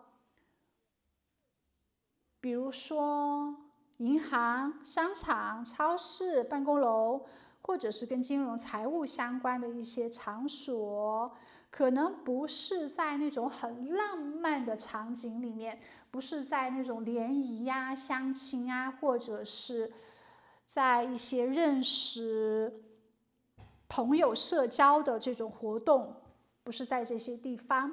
Speaker 1: 比如说银行、商场、超市、办公楼，或者是跟金融财务相关的一些场所，可能不是在那种很浪漫的场景里面，不是在那种联谊呀、相亲啊，或者是在一些认识朋友社交的这种活动，不是在这些地方。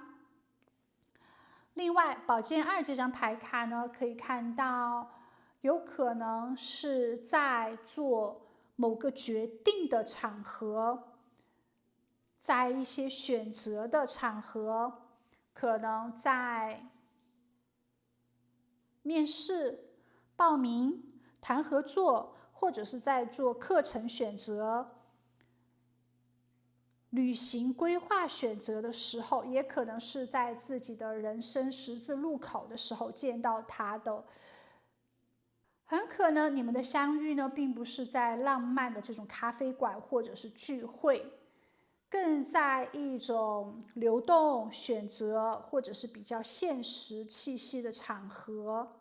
Speaker 1: 另外，宝剑2这张牌卡呢，可以看到有可能是在做某个决定的场合，在一些选择的场合，可能在面试、报名、谈合作，或者是在做课程选择、旅行规划选择的时候，也可能是在自己的人生十字路口的时候见到他的。很可能你们的相遇呢，并不是在浪漫的这种咖啡馆或者是聚会，更在一种流动、选择或者是比较现实气息的场合。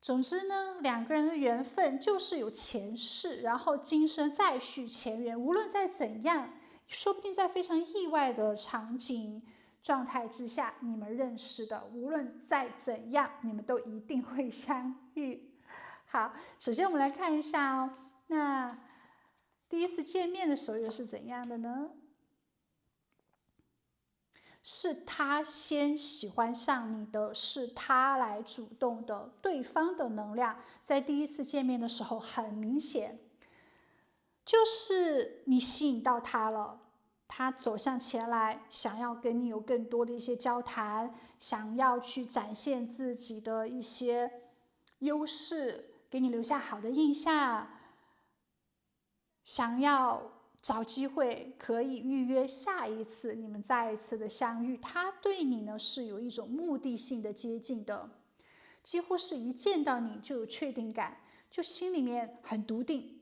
Speaker 1: 总之呢，两个人的缘分就是有前世，然后今生再续前缘。无论再怎样，说不定在非常意外的场景状态之下，你们认识的，无论再怎样，你们都一定会相遇。好，首先我们来看一下哦，那第一次见面的时候又是怎样的呢？是他先喜欢上你的，是他来主动的，对方的能量在第一次见面的时候很明显，就是你吸引到他了，他走向前来，想要跟你有更多的一些交谈，想要去展现自己的一些优势，给你留下好的印象，想要找机会可以预约下一次你们再一次的相遇。他对你呢是有一种目的性的接近的，几乎是一见到你就有确定感，就心里面很笃定，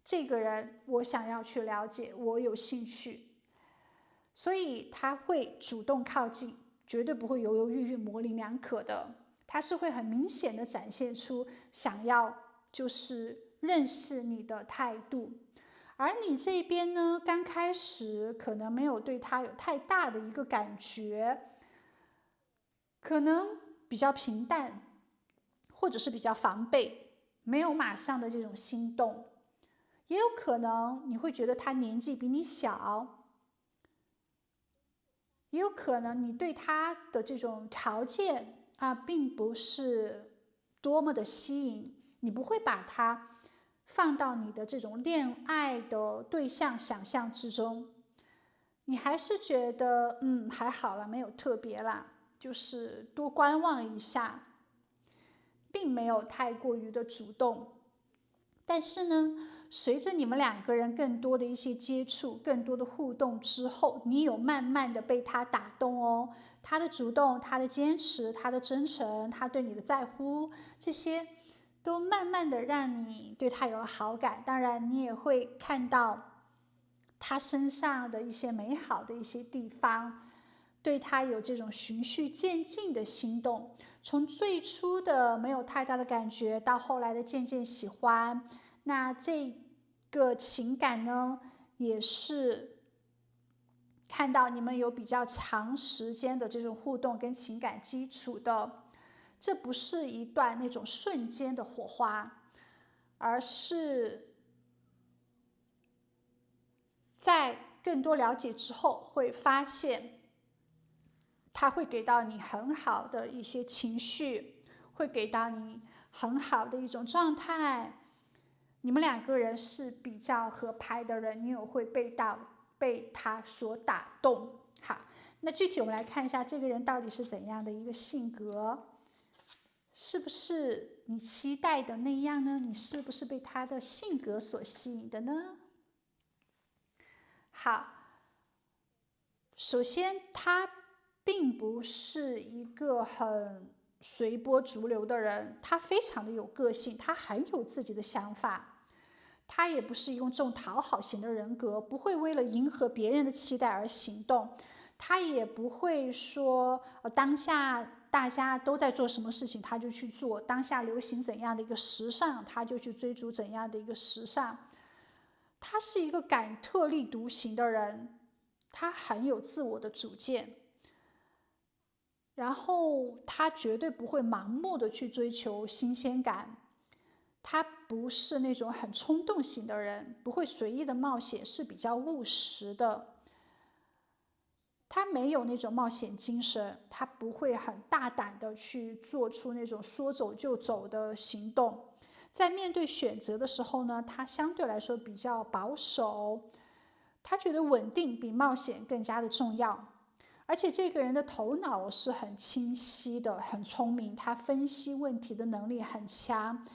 Speaker 1: 这个人我想要去了解，我有兴趣，所以他会主动靠近，绝对不会犹犹豫豫模棱两可的，他是会很明显的展现出想要就是认识你的态度。而你这边呢，刚开始可能没有对他有太大的一个感觉，可能比较平淡，或者是比较防备，没有马上的这种心动。也有可能你会觉得他年纪比你小，也有可能你对他的这种条件并不是多么的吸引，你不会把他放到你的这种恋爱的对象想象之中，你还是觉得还好了，没有特别啦，就是多观望一下，并没有太过于的主动。但是呢，随着你们两个人更多的一些接触，更多的互动之后，你有慢慢的被他打动哦。他的主动，他的坚持，他的真诚，他对你的在乎，这些都慢慢的让你对他有了好感。当然，你也会看到他身上的一些美好的一些地方，对他有这种循序渐进的心动。从最初的没有太大的感觉，到后来的渐渐喜欢，那这个情感呢，也是看到你们有比较长时间的这种互动跟情感基础的。这不是一段那种瞬间的火花，而是在更多了解之后，会发现他会给到你很好的一些情绪，会给到你很好的一种状态。你们两个人是比较合拍的人，你有会被他所打动。好，那具体我们来看一下这个人到底是怎样的一个性格，是不是你期待的那样呢？你是不是被他的性格所吸引的呢？好，首先他并不是一个很随波逐流的人，他非常的有个性，他很有自己的想法。他也不是用这种讨好型的人格，不会为了迎合别人的期待而行动。他也不会说，当下大家都在做什么事情他就去做，当下流行怎样的一个时尚他就去追逐怎样的一个时尚。他是一个敢特立独行的人，他很有自我的主见，然后他绝对不会盲目的去追求新鲜感。他不是那种很冲动型的人，不会随意的冒险，是比较务实的。他没有那种冒险精神，他不会很大胆的去做出那种说走就走的行动。在面对选择的时候呢，他相对来说比较保守，他觉得稳定比冒险更加的重要。而且这个人的头脑是很清晰的，很聪明，他分析问题的能力很强，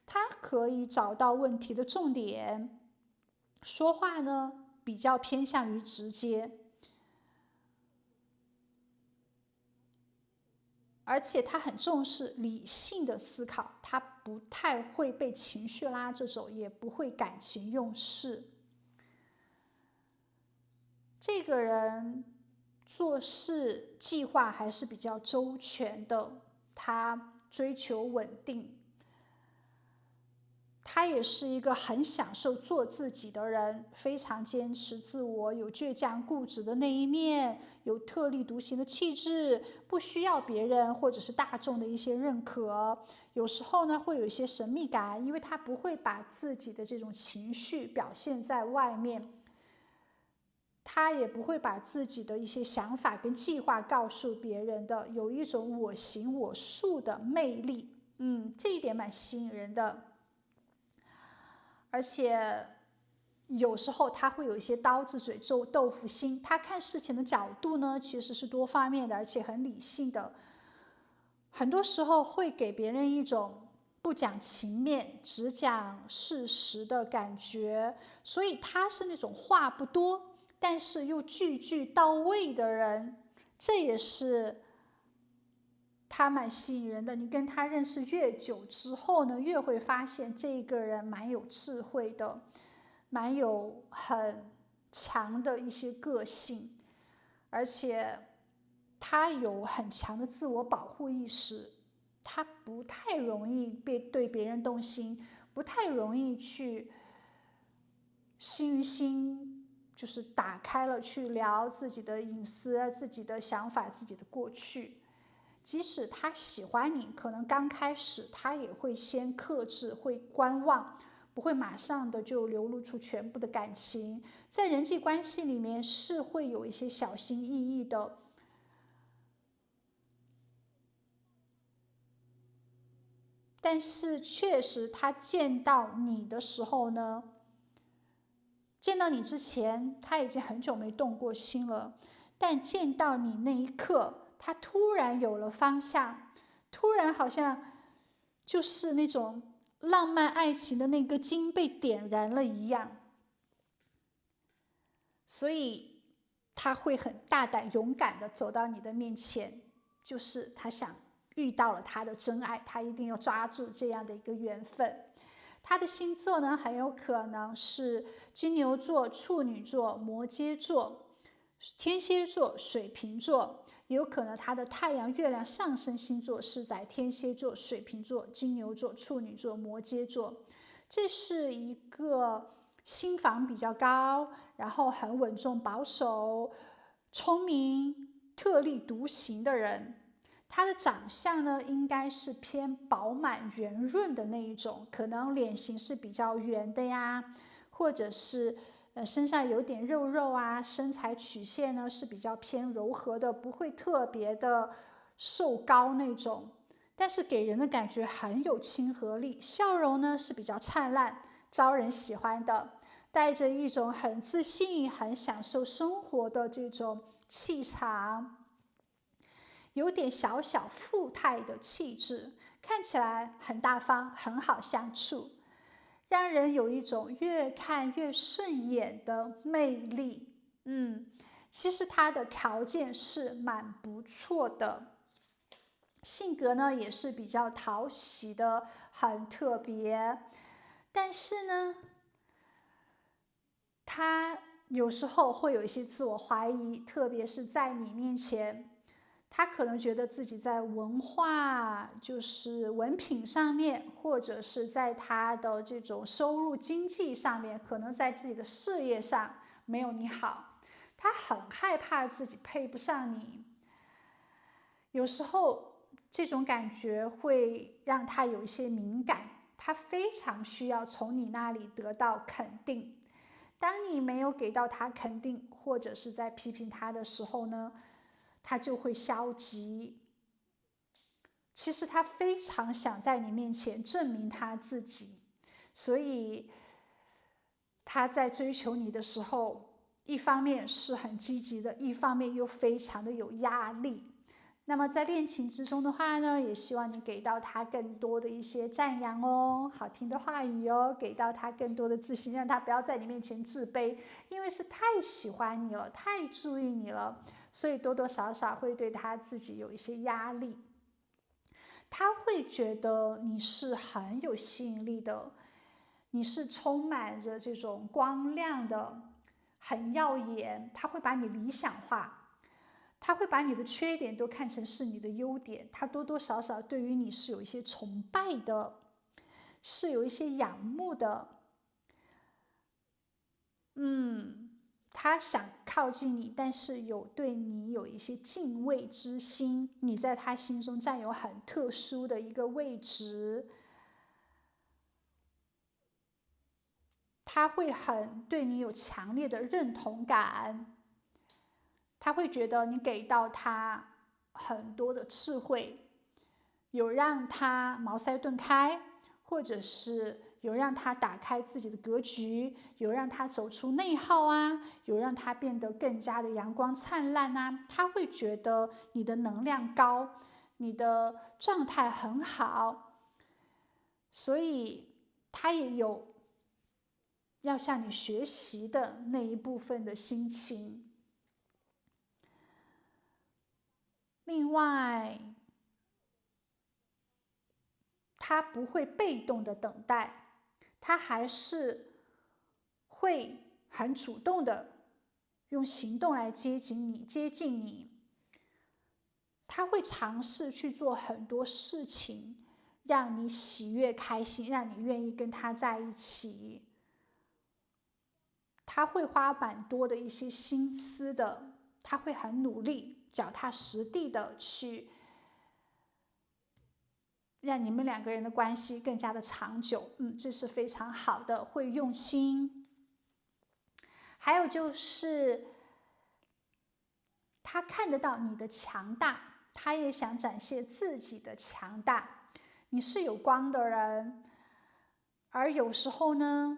Speaker 1: 他可以找到问题的重点。说话呢比较偏向于直接，而且他很重视理性的思考，他不太会被情绪拉着走，也不会感情用事。这个人做事计划还是比较周全的，他追求稳定，他也是一个很享受做自己的人，非常坚持自我，有倔强固执的那一面，有特立独行的气质，不需要别人或者是大众的一些认可。有时候呢会有一些神秘感，因为他不会把自己的这种情绪表现在外面，他也不会把自己的一些想法跟计划告诉别人的，有一种我行我素的魅力。这一点蛮吸引人的。而且有时候他会有一些刀子嘴豆腐心，他看事情的角度呢其实是多方面的，而且很理性的。很多时候会给别人一种不讲情面只讲事实的感觉，所以他是那种话不多但是又句句到位的人，这也是他蛮吸引人的。你跟他认识越久之后呢，越会发现这个人蛮有智慧的，蛮有很强的一些个性，而且他有很强的自我保护意识，他不太容易对别人动心，不太容易去心与心就是打开了去聊自己的隐私、自己的想法、自己的过去。即使他喜欢你，可能刚开始他也会先克制，会观望，不会马上的就流露出全部的感情。在人际关系里面是会有一些小心翼翼的。但是确实他见到你的时候呢，见到你之前他已经很久没动过心了，但见到你那一刻，他突然有了方向，突然好像就是那种浪漫爱情的那个金被点燃了一样，所以他会很大胆勇敢的走到你的面前，就是他想遇到了他的真爱，他一定要抓住这样的一个缘分。他的星座呢，很有可能是金牛座、处女座、摩羯座、天蝎座、水瓶座，也有可能他的太阳、月亮、上升星座是在天蝎座、水瓶座、金牛座、处女座、摩羯座。这是一个心房比较高，然后很稳重、保守、聪明、特立独行的人。他的长相呢，应该是偏饱满圆润的那一种，可能脸型是比较圆的呀，或者是身上有点肉肉啊，身材曲线呢是比较偏柔和的，不会特别的瘦高那种，但是给人的感觉很有亲和力，笑容呢是比较灿烂，招人喜欢的，带着一种很自信、很享受生活的这种气场。有点小小富态的气质，看起来很大方，很好相处，让人有一种越看越顺眼的魅力。其实他的条件是蛮不错的，性格呢也是比较讨喜的，很特别。但是呢，他有时候会有一些自我怀疑，特别是在你面前。他可能觉得自己在文化，就是文凭上面，或者是在他的这种收入经济上面，可能在自己的事业上没有你好。他很害怕自己配不上你，有时候这种感觉会让他有一些敏感，他非常需要从你那里得到肯定。当你没有给到他肯定，或者是在批评他的时候呢，他就会消极。其实他非常想在你面前证明他自己，所以他在追求你的时候，一方面是很积极的，一方面又非常的有压力。那么在恋情之中的话呢，也希望你给到他更多的一些赞扬哦，好听的话语哦，给到他更多的自信，让他不要在你面前自卑，因为是太喜欢你了，太注意你了，所以多多少少会对他自己有一些压力。他会觉得你是很有吸引力的，你是充满着这种光亮的，很耀眼，他会把你理想化。他会把你的缺点都看成是你的优点，他多多少少对于你是有一些崇拜的，是有一些仰慕的。他想靠近你，但是对你有一些敬畏之心，你在他心中占有很特殊的一个位置。他会很对你有强烈的认同感，他会觉得你给到他很多的智慧，有让他茅塞顿开，或者是有让他打开自己的格局，有让他走出内耗啊，有让他变得更加的阳光灿烂啊。他会觉得你的能量高，你的状态很好，所以他也有要向你学习的那一部分的心情。另外，他不会被动的等待，他还是会很主动的用行动来接近你。他会尝试去做很多事情，让你喜悦开心，让你愿意跟他在一起。他会花蛮多的一些心思的，他会很努力、脚踏实地的去让你们两个人的关系更加的长久。这是非常好的，会用心。还有就是他看得到你的强大，他也想展现自己的强大。你是有光的人，而有时候呢，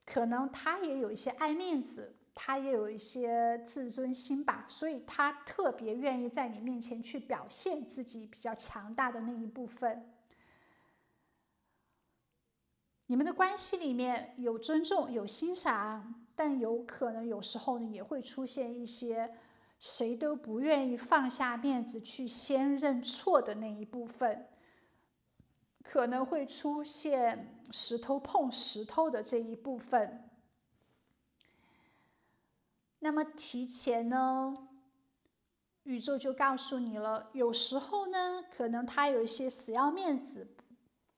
Speaker 1: 可能他也有一些爱面子，他也有一些自尊心吧，所以他特别愿意在你面前去表现自己比较强大的那一部分。你们的关系里面有尊重，有欣赏，但有可能有时候呢也会出现一些谁都不愿意放下面子去先认错的那一部分，可能会出现石头碰石头的这一部分。那么提前呢，宇宙就告诉你了，有时候呢，可能他有一些死要面子，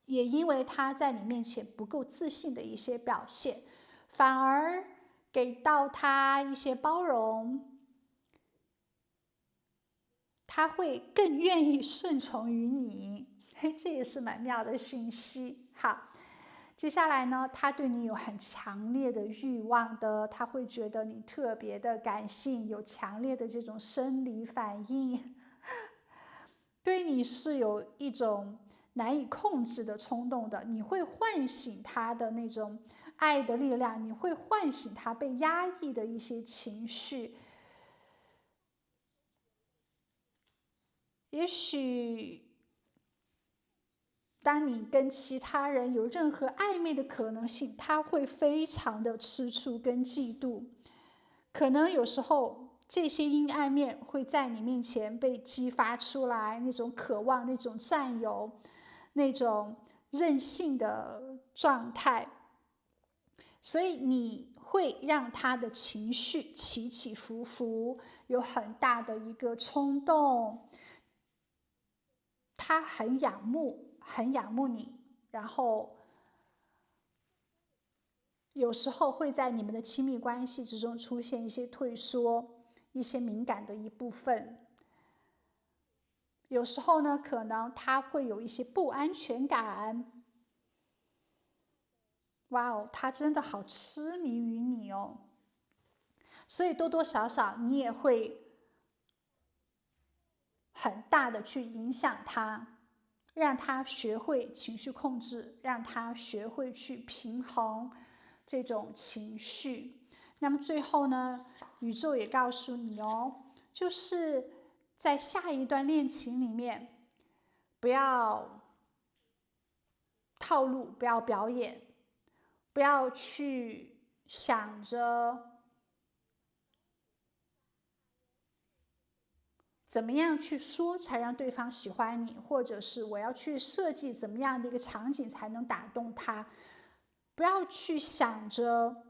Speaker 1: 也因为他在你面前不够自信的一些表现，反而给到他一些包容，他会更愿意顺从于你。这也是蛮妙的讯息。好，接下来呢，他对你有很强烈的欲望的，他会觉得你特别的感性，有强烈的这种生理反应，对你是有一种难以控制的冲动的，你会唤醒他的那种爱的力量，你会唤醒他被压抑的一些情绪。也许当你跟其他人有任何暧昧的可能性，他会非常的吃醋跟嫉妒。可能有时候这些阴暗面会在你面前被激发出来，那种渴望，那种占有，那种任性的状态。所以你会让他的情绪起起伏伏，有很大的一个冲动。他很仰慕你，然后有时候会在你们的亲密关系之中出现一些退缩，一些敏感的一部分。有时候呢，可能他会有一些不安全感。哇哦，他真的好痴迷于你哦，所以多多少少你也会很大的去影响他，让他学会情绪控制，让他学会去平衡这种情绪。那么最后呢，宇宙也告诉你哦，就是在下一段恋情里面，不要套路，不要表演，不要去想着怎么样去说才让对方喜欢你，或者是我要去设计怎么样的一个场景才能打动他。不要去想着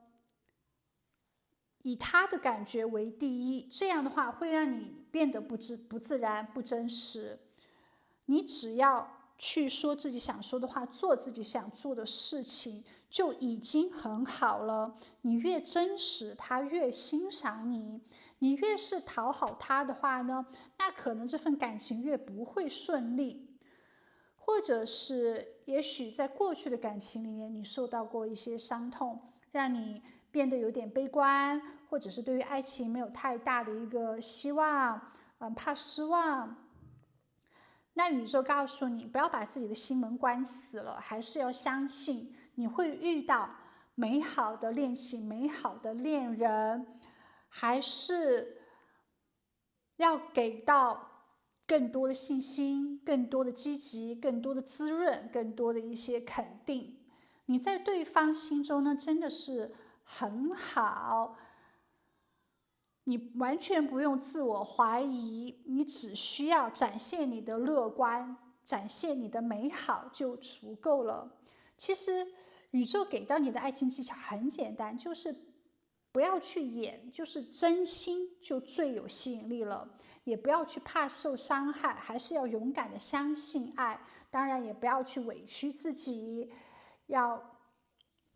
Speaker 1: 以他的感觉为第一，这样的话会让你变得不自然、不真实。你只要去说自己想说的话，做自己想做的事情，就已经很好了。你越真实，他越欣赏你。你越是讨好他的话呢，那可能这份感情越不会顺利。或者是也许在过去的感情里面，你受到过一些伤痛，让你变得有点悲观，或者是对于爱情没有太大的一个希望，怕失望。那宇宙告诉你，不要把自己的心门关死了，还是要相信你会遇到美好的恋情、美好的恋人，还是要给到更多的信心，更多的积极，更多的滋润，更多的一些肯定。你在对方心中呢，真的是很好，你完全不用自我怀疑，你只需要展现你的乐观，展现你的美好就足够了。其实宇宙给到你的爱情技巧很简单，就是不要去演，就是真心就最有吸引力了。也不要去怕受伤害，还是要勇敢的相信爱。当然也不要去委屈自己，要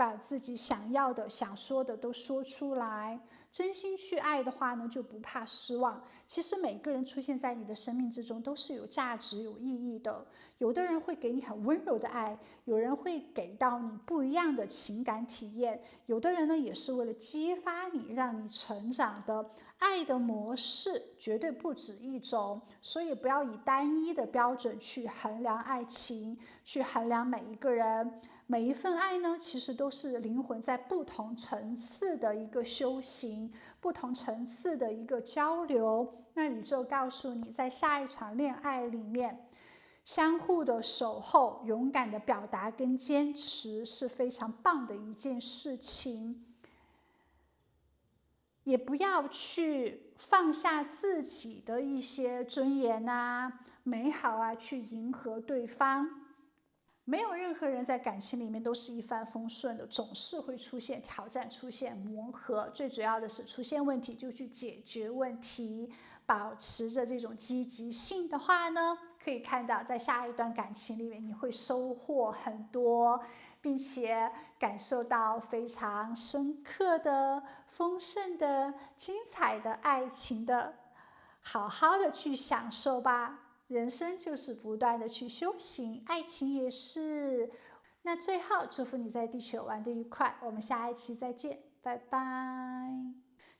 Speaker 1: 把自己想要的、想说的都说出来。真心去爱的话呢，就不怕失望。其实每个人出现在你的生命之中都是有价值、有意义的。有的人会给你很温柔的爱，有人会给到你不一样的情感体验，有的人呢也是为了激发你、让你成长的。爱的模式绝对不止一种，所以不要以单一的标准去衡量爱情，去衡量每一个人。每一份爱呢，其实都是灵魂在不同层次的一个修行，不同层次的一个交流。那宇宙告诉你，在下一场恋爱里面，相互的守候、勇敢的表达跟坚持是非常棒的一件事情。也不要去放下自己的一些尊严啊、美好啊，去迎合对方。没有任何人在感情里面都是一帆风顺的，总是会出现挑战、出现磨合。最主要的是出现问题就去解决问题，保持着这种积极性的话呢，可以看到在下一段感情里面你会收获很多，并且感受到非常深刻的、丰盛的、精彩的爱情的，好好的去享受吧。人生就是不断的去修行，爱情也是。那最后祝福你在地球玩得愉快，我们下一期再见，拜拜。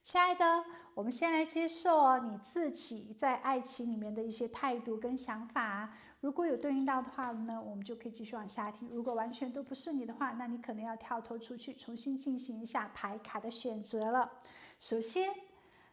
Speaker 1: 亲爱的，我们先来接受你自己在爱情里面的一些态度跟想法。如果有对应到的话呢，我们就可以继续往下听。如果完全都不是你的话，那你可能要跳脱出去，重新进行一下牌卡的选择了。首先，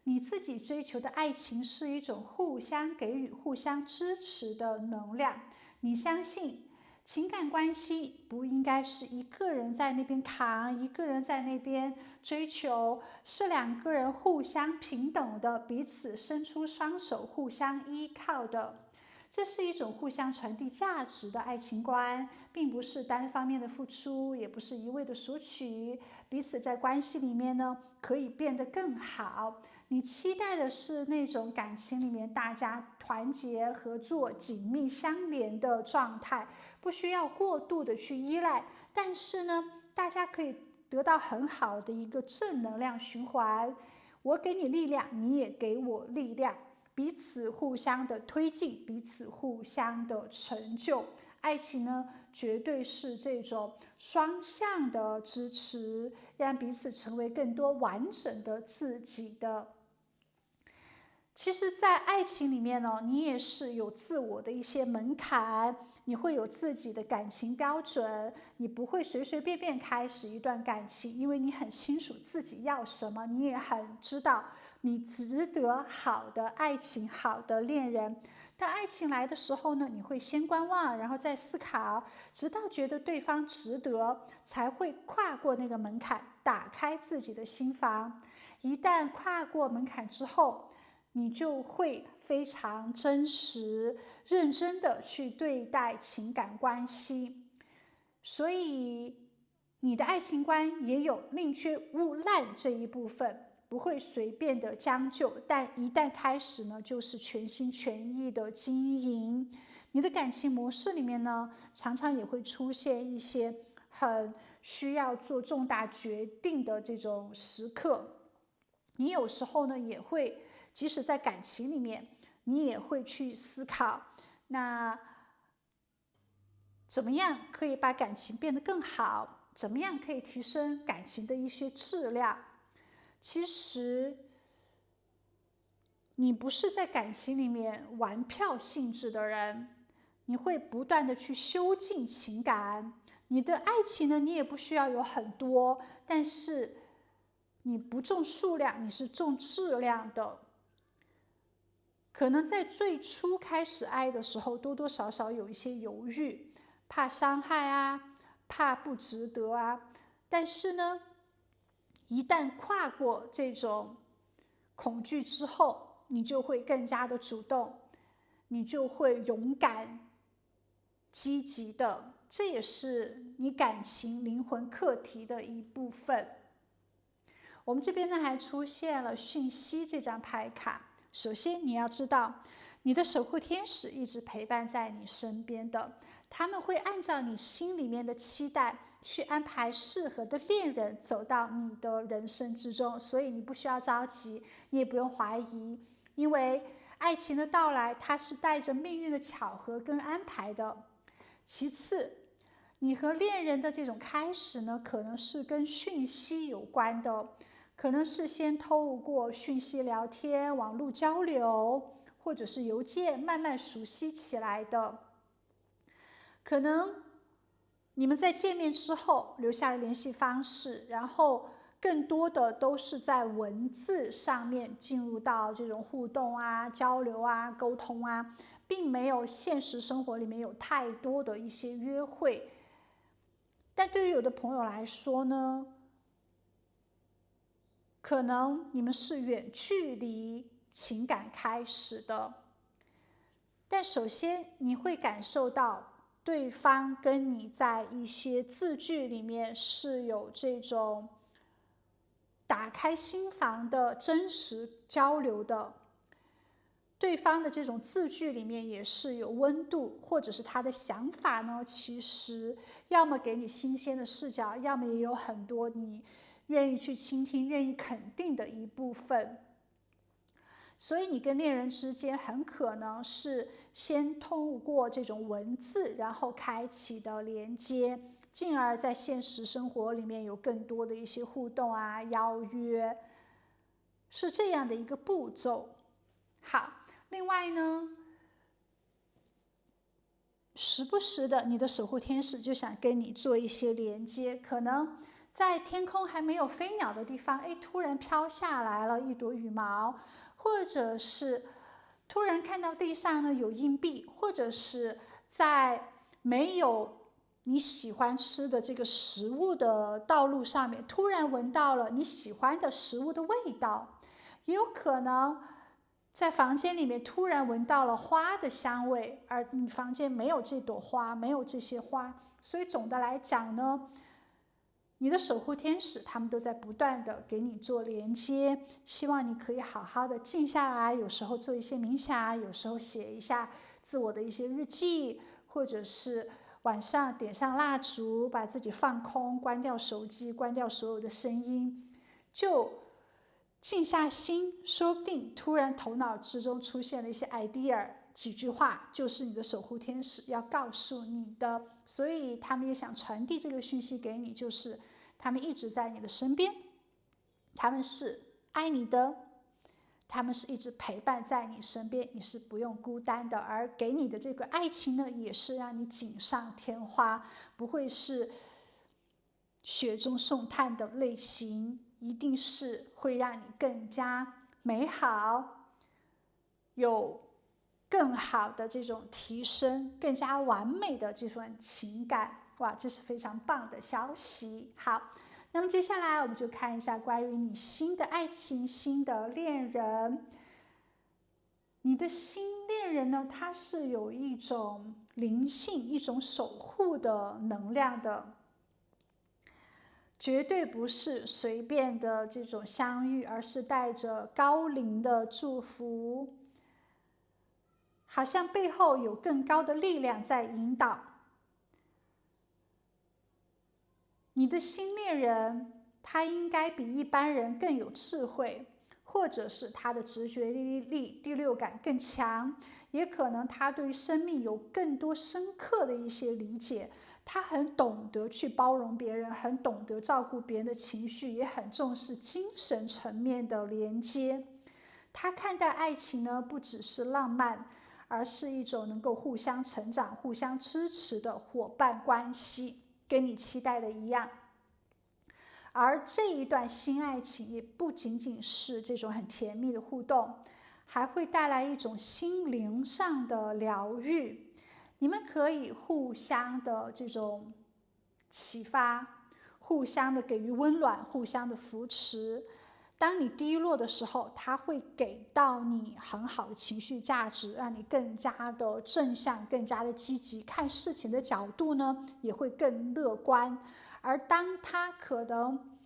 Speaker 1: 你自己追求的爱情是一种互相给予、互相支持的能量。你相信情感关系不应该是一个人在那边扛，一个人在那边追求，是两个人互相平等的，彼此伸出双手，互相依靠的。这是一种互相传递价值的爱情观，并不是单方面的付出，也不是一味的索取。彼此在关系里面呢，可以变得更好。你期待的是那种感情里面大家团结合作、紧密相连的状态，不需要过度的去依赖，但是呢，大家可以得到很好的一个正能量循环。我给你力量，你也给我力量，彼此互相的推进，彼此互相的成就。爱情呢，绝对是这种双向的支持，让彼此成为更多完整的自己的。其实在爱情里面呢，你也是有自我的一些门槛，你会有自己的感情标准，你不会随随便便开始一段感情，因为你很清楚自己要什么，你也很知道你值得好的爱情、好的恋人。当爱情来的时候呢，你会先观望，然后再思考，直到觉得对方值得，才会跨过那个门槛，打开自己的心房。一旦跨过门槛之后，你就会非常真实、认真的去对待情感关系，所以你的爱情观也有宁缺毋滥这一部分，不会随便的将就，但一旦开始呢，就是全心全意的经营。你的感情模式里面呢，常常也会出现一些很需要做重大决定的这种时刻，你有时候呢也会。即使在感情里面，你也会去思考，那怎么样可以把感情变得更好？怎么样可以提升感情的一些质量？其实，你不是在感情里面玩票性质的人，你会不断的去修进情感。你的爱情呢，你也不需要有很多，但是你不重数量，你是重质量的。可能在最初开始爱的时候，多多少少有一些犹豫，怕伤害啊，怕不值得啊。但是呢，一旦跨过这种恐惧之后，你就会更加的主动，你就会勇敢、积极的。这也是你感情灵魂课题的一部分。我们这边呢还出现了讯息这张牌卡。首先你要知道，你的守护天使一直陪伴在你身边的，他们会按照你心里面的期待去安排适合的恋人走到你的人生之中，所以你不需要着急，你也不用怀疑，因为爱情的到来，它是带着命运的巧合跟安排的。其次，你和恋人的这种开始呢，可能是跟讯息有关的，可能是先透过讯息聊天、网络交流，或者是邮件慢慢熟悉起来的。可能你们在见面之后留下了联系方式，然后更多的都是在文字上面进入到这种互动啊、交流啊、沟通啊，并没有现实生活里面有太多的一些约会。但对于有的朋友来说呢，可能你们是远距离情感开始的，但首先你会感受到对方跟你在一些字句里面是有这种打开心房的真实交流的，对方的这种字句里面也是有温度，或者是他的想法呢，其实要么给你新鲜的视角，要么也有很多你愿意去倾听、愿意肯定的一部分。所以你跟恋人之间很可能是先通过这种文字，然后开启的连接，进而在现实生活里面有更多的一些互动啊、邀约，是这样的一个步骤。好，另外呢，时不时的你的守护天使就想跟你做一些连接，可能在天空还没有飞鸟的地方，突然飘下来了一朵羽毛，或者是突然看到地上呢有硬币，或者是在没有你喜欢吃的这个食物的道路上面，突然闻到了你喜欢的食物的味道，也有可能在房间里面突然闻到了花的香味，而你房间没有这朵花，没有这些花，所以总的来讲呢，你的守护天使他们都在不断的给你做连接，希望你可以好好的静下来，有时候做一些冥想，有时候写一下自我的一些日记，或者是晚上点上蜡烛，把自己放空，关掉手机，关掉所有的声音，就静下心，说不定突然头脑之中出现了一些 idea， 几句话就是你的守护天使要告诉你的，所以他们也想传递这个讯息给你，就是他们一直在你的身边，他们是爱你的，他们是一直陪伴在你身边，你是不用孤单的，而给你的这个爱情呢，也是让你锦上添花，不会是雪中送炭的类型，一定是会让你更加美好，有更好的这种提升，更加完美的这份情感。哇，这是非常棒的消息。好，那么接下来我们就看一下关于你新的爱情、新的恋人。你的新恋人呢，他是有一种灵性、一种守护的能量的，绝对不是随便的这种相遇，而是带着高龄的祝福，好像背后有更高的力量在引导。你的新恋人，他应该比一般人更有智慧，或者是他的直觉力、第六感更强，也可能他对生命有更多深刻的一些理解，他很懂得去包容别人，很懂得照顾别人的情绪，也很重视精神层面的连接。他看待爱情呢，不只是浪漫，而是一种能够互相成长、互相支持的伙伴关系，跟你期待的一样。而这一段新爱情也不仅仅是这种很甜蜜的互动，还会带来一种心灵上的疗愈。你们可以互相的这种启发，互相的给予温暖，互相的扶持。当你低落的时候，他会给到你很好的情绪价值，让你更加的正向，更加的积极，看事情的角度呢也会更乐观。而当他可能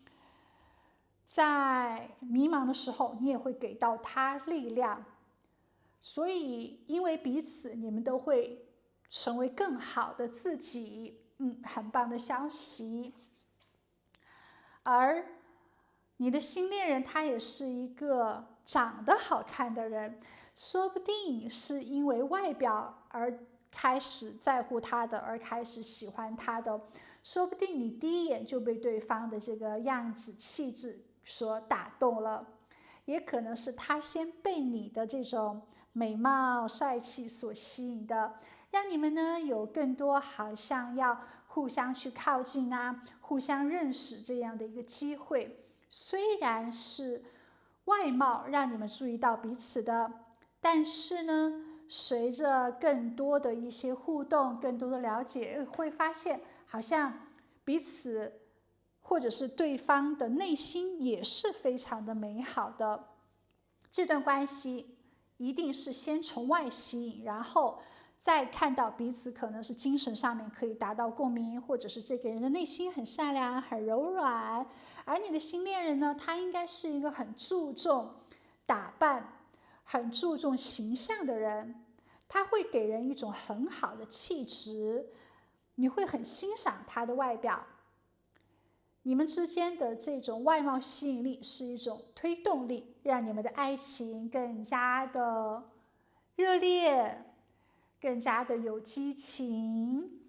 Speaker 1: 在迷茫的时候，你也会给到他力量。所以因为彼此，你们都会成为更好的自己。很棒的消息。而你的新恋人他也是一个长得好看的人，说不定是因为外表而开始在乎他的，而开始喜欢他的，说不定你第一眼就被对方的这个样子气质所打动了，也可能是他先被你的这种美貌帅气所吸引的，让你们呢有更多好像要互相去靠近啊，互相认识这样的一个机会。虽然是外貌让你们注意到彼此的，但是呢，随着更多的一些互动，更多的了解，会发现好像彼此或者是对方的内心也是非常的美好的。这段关系一定是先从外吸引，然后再看到彼此可能是精神上面可以达到共鸣，或者是这个人的内心很善良很柔软。而你的新恋人呢，他应该是一个很注重打扮很注重形象的人，他会给人一种很好的气质，你会很欣赏他的外表。你们之间的这种外貌吸引力是一种推动力，让你们的爱情更加的热烈，更加的有激情。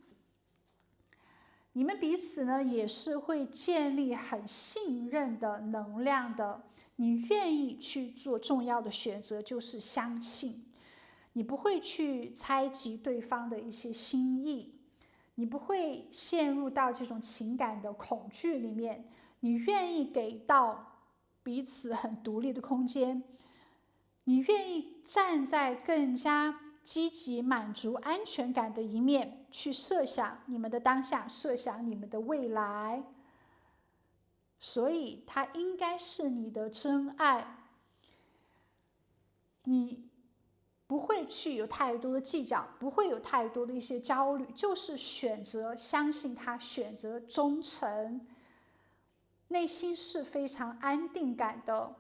Speaker 1: 你们彼此呢也是会建立很信任的能量的，你愿意去做重要的选择，就是相信，你不会去猜忌对方的一些心意，你不会陷入到这种情感的恐惧里面，你愿意给到彼此很独立的空间，你愿意站在更加积极满足安全感的一面去设想你们的当下，设想你们的未来，所以他应该是你的真爱。你不会去有太多的计较，不会有太多的一些焦虑，就是选择相信他，选择忠诚，内心是非常安定感的。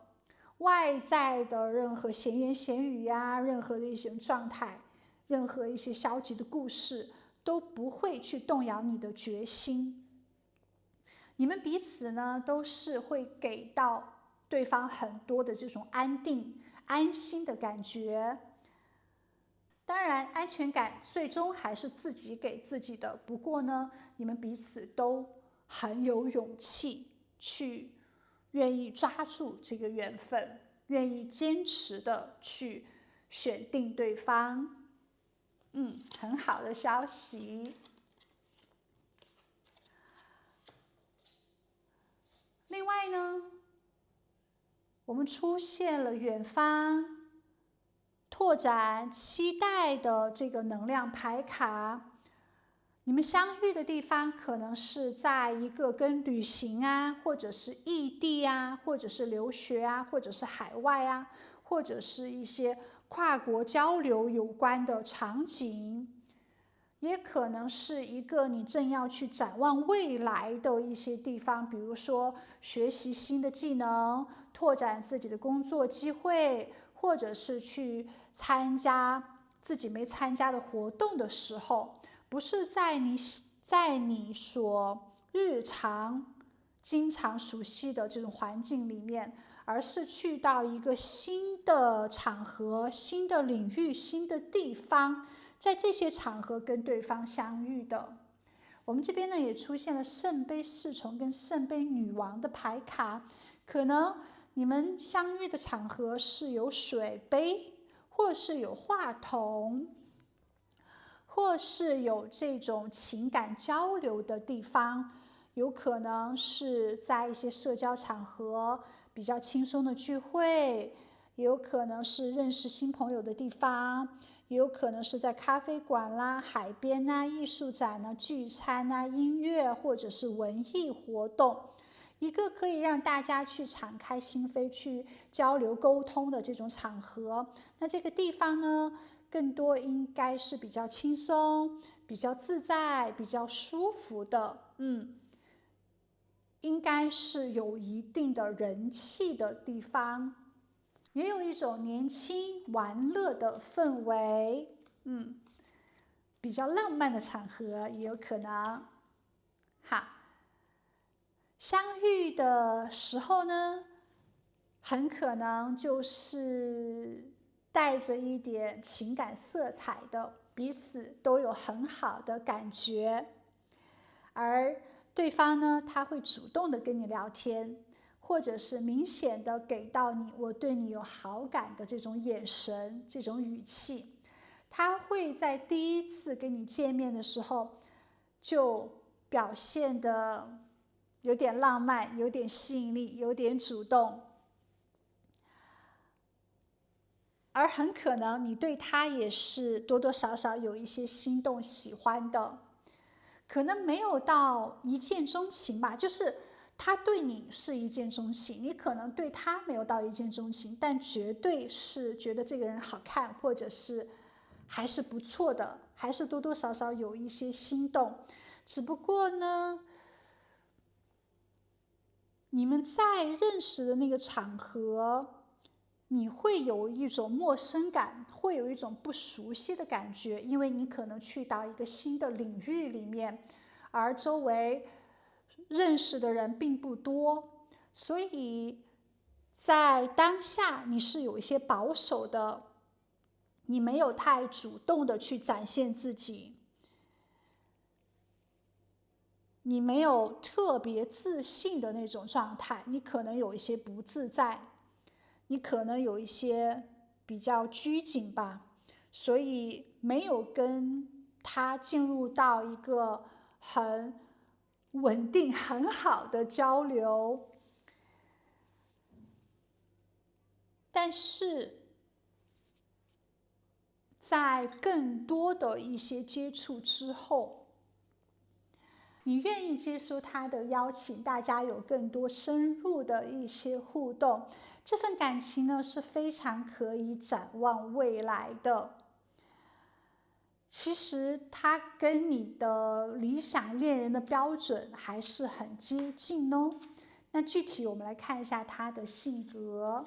Speaker 1: 外在的任何闲言闲语呀，任何的一些状态，任何一些消极的故事，都不会去动摇你的决心。你们彼此呢，都是会给到对方很多的这种安定、安心的感觉。当然，安全感最终还是自己给自己的。不过呢，你们彼此都很有勇气去愿意抓住这个缘分，愿意坚持的去选定对方。很好的消息。另外呢，我们出现了远方、拓展、期待的这个能量牌卡。你们相遇的地方可能是在一个跟旅行啊，或者是异地啊，或者是留学啊，或者是海外啊，或者是一些跨国交流有关的场景，也可能是一个你正要去展望未来的一些地方，比如说学习新的技能，拓展自己的工作机会，或者是去参加自己没参加的活动的时候，不是在你所日常经常熟悉的这种环境里面，而是去到一个新的场合、新的领域、新的地方，在这些场合跟对方相遇的。我们这边呢也出现了圣杯侍从跟圣杯女王的牌卡，可能你们相遇的场合是有水杯，或是有话筒，或是有这种情感交流的地方，有可能是在一些社交场合比较轻松的聚会，也有可能是认识新朋友的地方，也有可能是在咖啡馆啦、海边啊、艺术展啊、聚餐啊、音乐或者是文艺活动，一个可以让大家去敞开心扉去交流沟通的这种场合。那这个地方呢，更多应该是比较轻松、比较自在、比较舒服的，应该是有一定的人气的地方，也有一种年轻玩乐的氛围。比较浪漫的场合也有可能。好，相遇的时候呢，很可能就是带着一点情感色彩的，彼此都有很好的感觉，而对方呢，他会主动的跟你聊天，或者是明显的给到你我对你有好感的这种眼神、这种语气。他会在第一次跟你见面的时候就表现的有点浪漫，有点吸引力，有点主动，而很可能你对他也是多多少少有一些心动、喜欢的，可能没有到一见钟情吧，就是他对你是一见钟情，你可能对他没有到一见钟情，但绝对是觉得这个人好看，或者是还是不错的，还是多多少少有一些心动。只不过呢，你们在认识的那个场合，你会有一种陌生感，会有一种不熟悉的感觉，因为你可能去到一个新的领域里面，而周围认识的人并不多，所以在当下你是有一些保守的，你没有太主动的去展现自己，你没有特别自信的那种状态，你可能有一些不自在，你可能有一些比较拘谨吧，所以没有跟他进入到一个很稳定、很好的交流。但是在更多的一些接触之后，你愿意接受他的邀请，大家有更多深入的一些互动，这份感情呢是非常可以展望未来的。其实他跟你的理想恋人的标准还是很接近哦。那具体我们来看一下他的性格。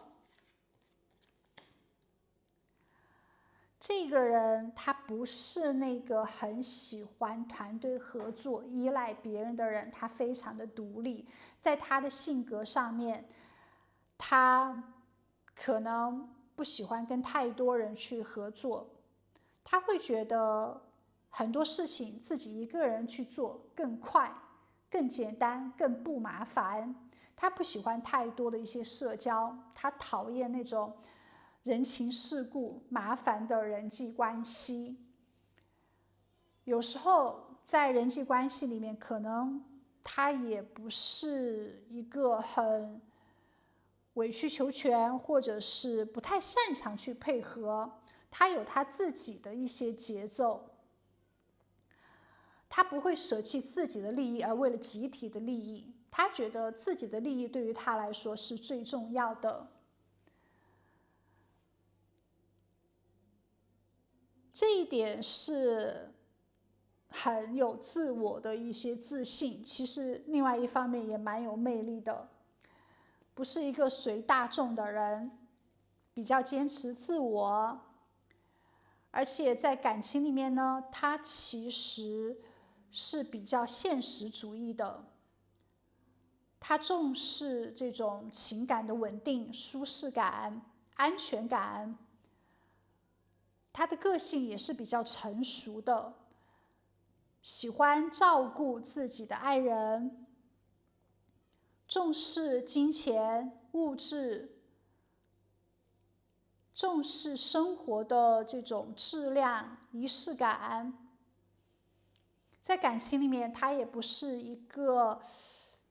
Speaker 1: 这个人他不是那个很喜欢团队合作、依赖别人的人，他非常的独立。在他的性格上面，他可能不喜欢跟太多人去合作，他会觉得很多事情自己一个人去做更快、更简单、更不麻烦。他不喜欢太多的一些社交，他讨厌那种人情世故、麻烦的人际关系。有时候在人际关系里面，可能他也不是一个很委曲求全，或者是不太擅长去配合，他有他自己的一些节奏，他不会舍弃自己的利益而为了集体的利益，他觉得自己的利益对于他来说是最重要的。这一点是很有自我的一些自信，其实另外一方面也蛮有魅力的，不是一个随大众的人，比较坚持自我，而且在感情里面呢，他其实是比较现实主义的，他重视这种情感的稳定、舒适感、安全感。他的个性也是比较成熟的，喜欢照顾自己的爱人，重视金钱、物质，重视生活的这种质量、仪式感。在感情里面，他也不是一个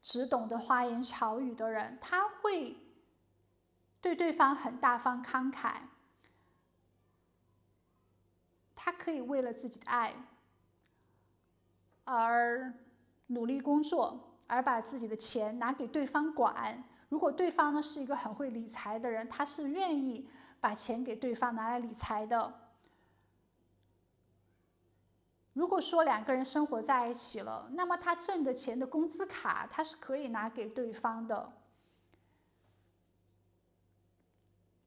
Speaker 1: 只懂得花言巧语的人，他会对对方很大方慷慨，他可以为了自己的爱而努力工作，而把自己的钱拿给对方管。如果对方呢是一个很会理财的人，他是愿意把钱给对方拿来理财的。如果说两个人生活在一起了，那么他挣的钱的工资卡，他是可以拿给对方的。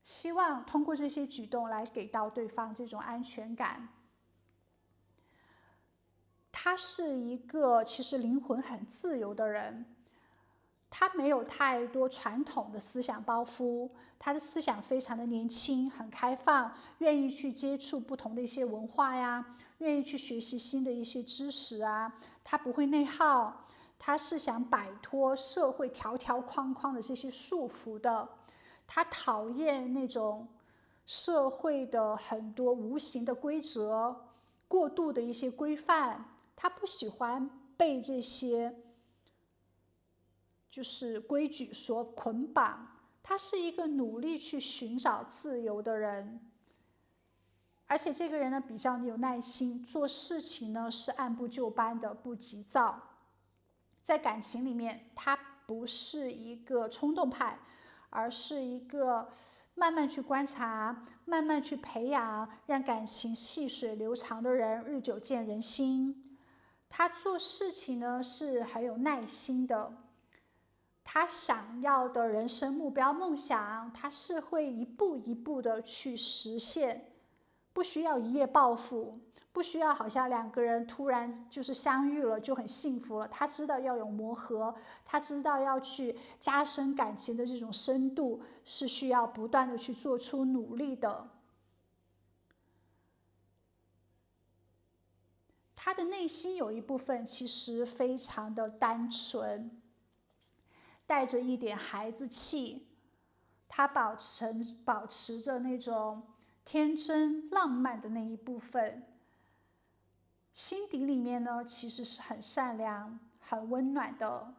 Speaker 1: 希望通过这些举动来给到对方这种安全感。他是一个其实灵魂很自由的人，他没有太多传统的思想包袱，他的思想非常的年轻，很开放，愿意去接触不同的一些文化呀，愿意去学习新的一些知识啊，他不会内耗，他是想摆脱社会条条框框的这些束缚的，他讨厌那种社会的很多无形的规则，过度的一些规范，他不喜欢被这些就是规矩所捆绑，他是一个努力去寻找自由的人。而且这个人呢比较有耐心，做事情呢是按部就班的，不急躁。在感情里面，他不是一个冲动派，而是一个慢慢去观察，慢慢去培养，让感情细水流长的人，日久见人心。他做事情呢是很有耐心的，他想要的人生目标梦想，他是会一步一步的去实现，不需要一夜暴富，不需要好像两个人突然就是相遇了就很幸福了。他知道要有磨合，他知道要去加深感情的这种深度，是需要不断的去做出努力的。他的内心有一部分其实非常的单纯，带着一点孩子气，他保持着那种天真浪漫的那一部分，心底里面呢其实是很善良很温暖的，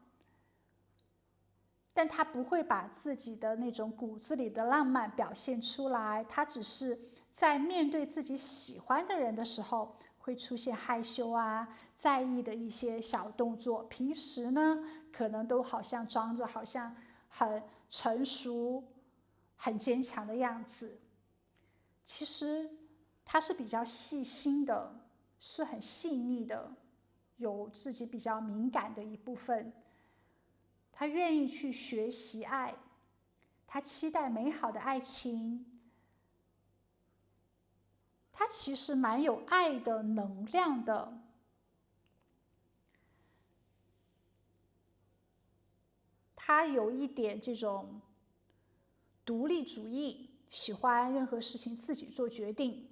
Speaker 1: 但他不会把自己的那种骨子里的浪漫表现出来，他只是在面对自己喜欢的人的时候会出现害羞啊在意的一些小动作，平时呢可能都好像装着好像很成熟很坚强的样子，其实他是比较细心的，是很细腻的，有自己比较敏感的一部分。他愿意去学习爱，他期待美好的爱情，他其实蛮有爱的能量的。他有一点这种独立主义，喜欢任何事情自己做决定。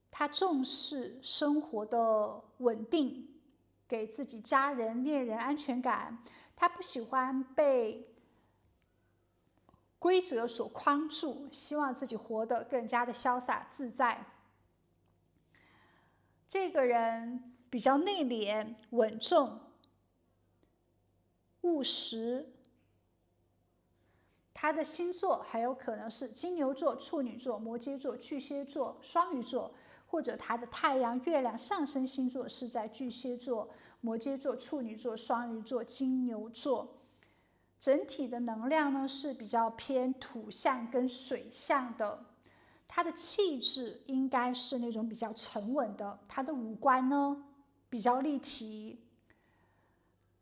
Speaker 1: 他重视生活的稳定，给自己家人恋人安全感，他不喜欢被规则所框住，希望自己活得更加的潇洒自在。这个人比较内敛稳重务实，他的星座还有可能是金牛座、处女座、摩羯座、巨蟹座、双鱼座，或者他的太阳、月亮、上升星座是在巨蟹座、摩羯座、处女座、双鱼座、金牛座。整体的能量呢是比较偏土象跟水象的，他的气质应该是那种比较沉稳的，他的五官呢比较立体，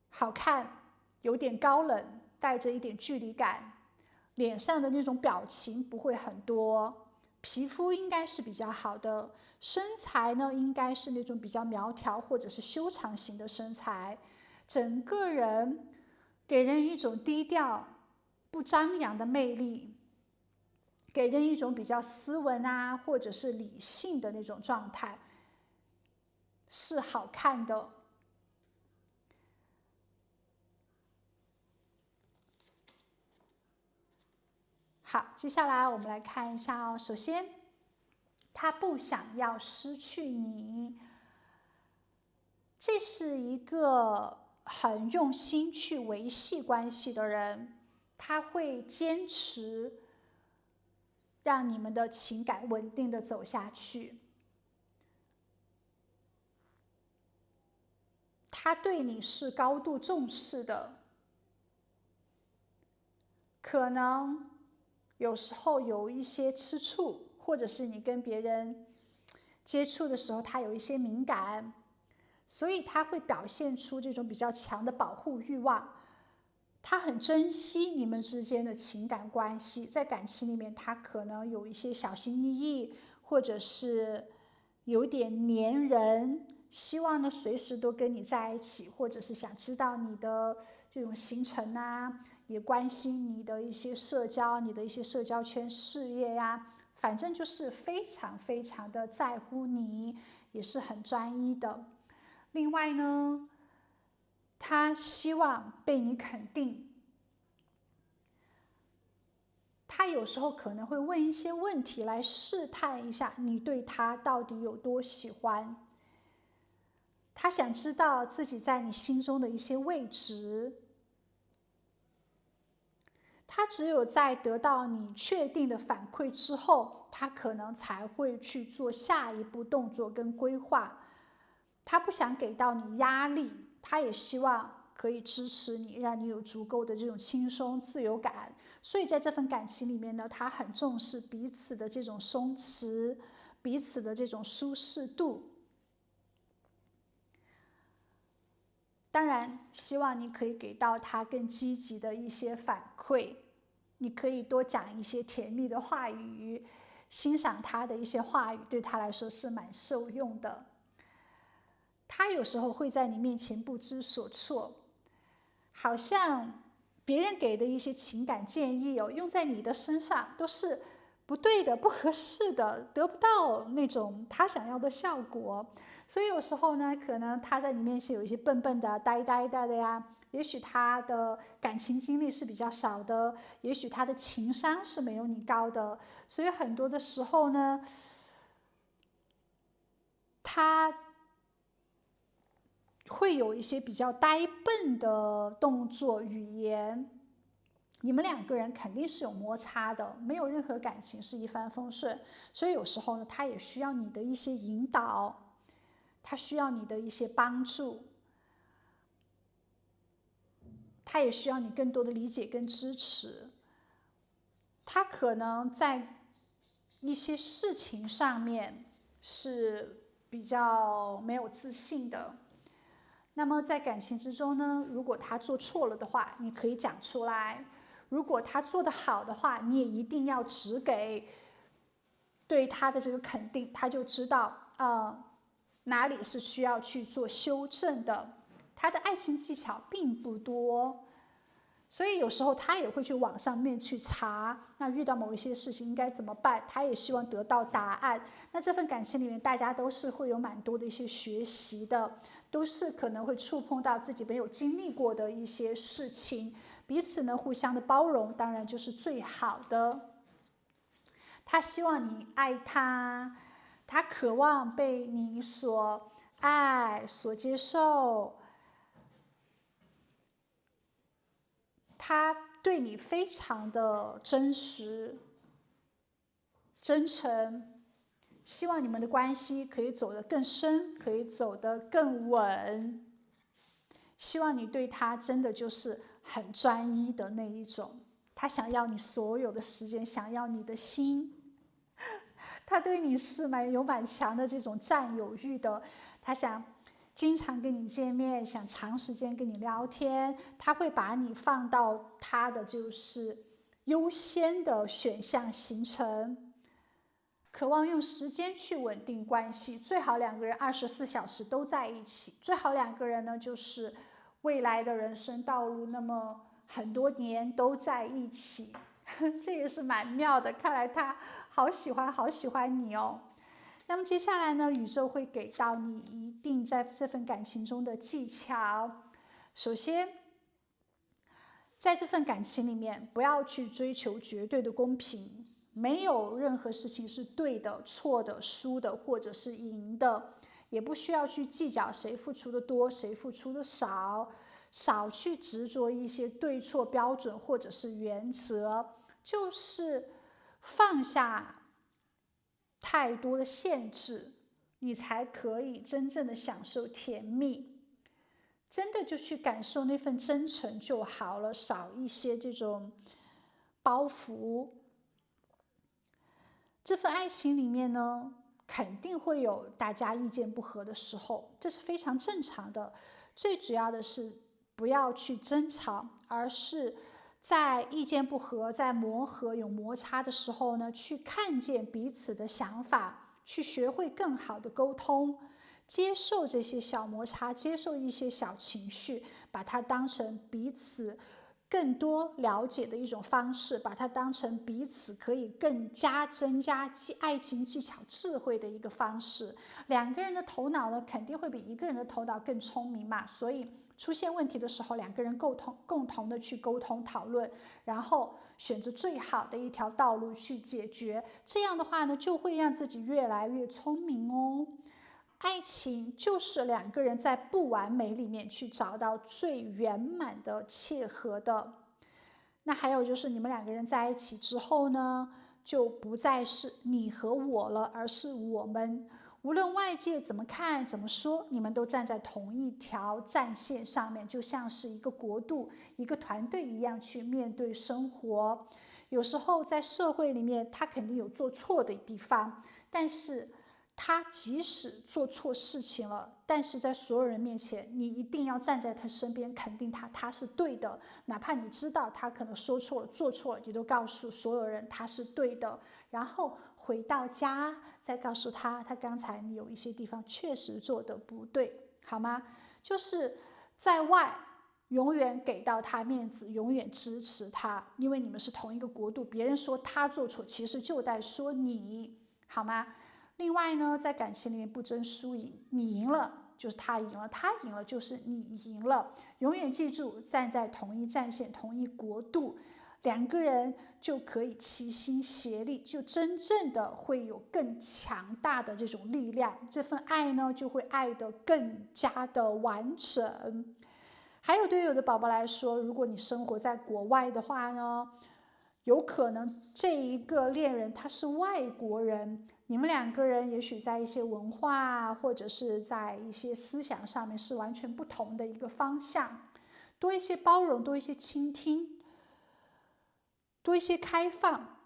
Speaker 1: 好看，有点高冷，带着一点距离感，脸上的那种表情不会很多，皮肤应该是比较好的，身材呢应该是那种比较苗条或者是修长型的身材，整个人给人一种低调不张扬的魅力，给人一种比较斯文啊或者是理性的那种状态，是好看的。好，接下来我们来看一下哦。首先，他不想要失去你，这是一个很用心去维系关系的人，他会坚持让你们的情感稳定的走下去。他对你是高度重视的，可能有时候有一些吃醋，或者是你跟别人接触的时候他有一些敏感，所以他会表现出这种比较强的保护欲望，他很珍惜你们之间的情感关系，在感情里面他可能有一些小心翼翼，或者是有点黏人，希望呢随时都跟你在一起，或者是想知道你的这种行程啊，也关心你的一些社交，你的一些社交圈事业呀，反正就是非常非常的在乎你，也是很专一的。另外呢，他希望被你肯定，他有时候可能会问一些问题来试探一下你对他到底有多喜欢。他想知道自己在你心中的一些位置，他只有在得到你确定的反馈之后，他可能才会去做下一步动作跟规划。他不想给到你压力，他也希望可以支持你，让你有足够的这种轻松自由感。所以在这份感情里面呢，他很重视彼此的这种松弛，彼此的这种舒适度。当然，希望你可以给到他更积极的一些反馈，你可以多讲一些甜蜜的话语，欣赏他的一些话语，对他来说是蛮受用的。他有时候会在你面前不知所措，好像别人给的一些情感建议用在你的身上都是不对的、不合适的，得不到那种他想要的效果。所以有时候呢，可能他在你面前有一些笨笨的、呆呆的呀，也许他的感情经历是比较少的，也许他的情商是没有你高的，所以很多的时候呢，他会有一些比较呆笨的动作语言。你们两个人肯定是有摩擦的，没有任何感情是一帆风顺，所以有时候呢，他也需要你的一些引导，他需要你的一些帮助，他也需要你更多的理解跟支持。他可能在一些事情上面是比较没有自信的。那么在感情之中呢，如果他做错了的话，你可以讲出来；如果他做得好的话，你也一定要只给对他的这个肯定，他就知道哪里是需要去做修正的。他的爱情技巧并不多，所以有时候他也会去网上面去查，那遇到某一些事情应该怎么办，他也希望得到答案。那这份感情里面，大家都是会有蛮多的一些学习的，都是可能会触碰到自己没有经历过的一些事情，彼此呢互相的包容，当然就是最好的。他希望你爱他，他渴望被你所爱、所接受，他对你非常的真实、真诚，希望你们的关系可以走得更深，可以走得更稳。希望你对他真的就是很专一的那一种，他想要你所有的时间，想要你的心。他对你是有蛮强的这种占有欲的，他想经常跟你见面，想长时间跟你聊天，他会把你放到他的就是优先的选项行程，渴望用时间去稳定关系，最好两个人24小时都在一起，最好两个人呢就是未来的人生道路，那么很多年都在一起。这也是蛮妙的，看来他好喜欢你哦。那么接下来呢，宇宙会给到你一定在这份感情中的技巧。首先，在这份感情里面，不要去追求绝对的公平，没有任何事情是对的、错的、输的或者是赢的，也不需要去计较谁付出的多，谁付出的少，少去执着一些对错标准或者是原则。就是放下太多的限制，你才可以真正的享受甜蜜，真的就去感受那份真诚就好了，少一些这种包袱。这份爱情里面呢，肯定会有大家意见不合的时候，这是非常正常的。最主要的是不要去争吵，而是在意见不合、在磨合有摩擦的时候呢，去看见彼此的想法，去学会更好的沟通。接受这些小摩擦，接受一些小情绪，把它当成彼此更多了解的一种方式，把它当成彼此可以更加增加爱情技巧智慧的一个方式。两个人的头脑呢，肯定会比一个人的头脑更聪明嘛，所以出现问题的时候，两个人共同的去沟通讨论，然后选择最好的一条道路去解决。这样的话呢，就会让自己越来越聪明哦。爱情就是两个人在不完美里面去找到最圆满的契合的。那还有就是你们两个人在一起之后呢，就不再是你和我了，而是我们。无论外界怎么看怎么说，你们都站在同一条战线上面，就像是一个国度一个团队一样去面对生活。有时候在社会里面他肯定有做错的地方，但是他即使做错事情了，但是在所有人面前，你一定要站在他身边，肯定他是对的。哪怕你知道他可能说错了、做错了，你都告诉所有人他是对的。然后回到家，再告诉他刚才你有一些地方确实做的不对，好吗？就是在外永远给到他面子，永远支持他，因为你们是同一个国度，别人说他做错，其实就在说你，好吗？另外呢，在感情里面不争输赢，你赢了就是他赢了，他赢了就是你赢了。永远记住，站在同一战线、同一国度，两个人就可以齐心协力，就真正的会有更强大的这种力量。这份爱呢，就会爱得更加的完整。还有对有的宝宝来说，如果你生活在国外的话呢，有可能这一个恋人他是外国人，你们两个人也许在一些文化或者是在一些思想上面是完全不同的一个方向。多一些包容，多一些倾听，多一些开放，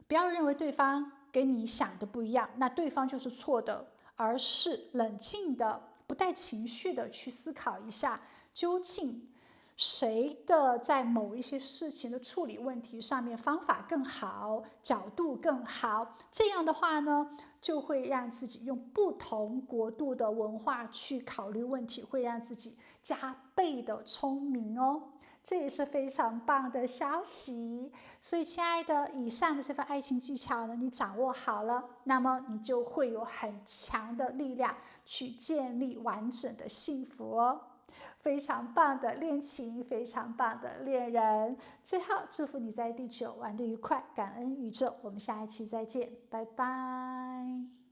Speaker 1: 不要认为对方跟你想的不一样，那对方就是错的，而是冷静的不带情绪的去思考一下，究竟谁的在某一些事情的处理问题上面方法更好，角度更好。这样的话呢，就会让自己用不同国度的文化去考虑问题，会让自己加倍的聪明哦。这也是非常棒的消息。所以亲爱的，以上的这份爱情技巧呢，你掌握好了，那么你就会有很强的力量去建立完整的幸福哦。非常棒的恋情，非常棒的恋人。最后祝福你在地球玩得愉快，感恩宇宙。我们下一期再见，拜拜。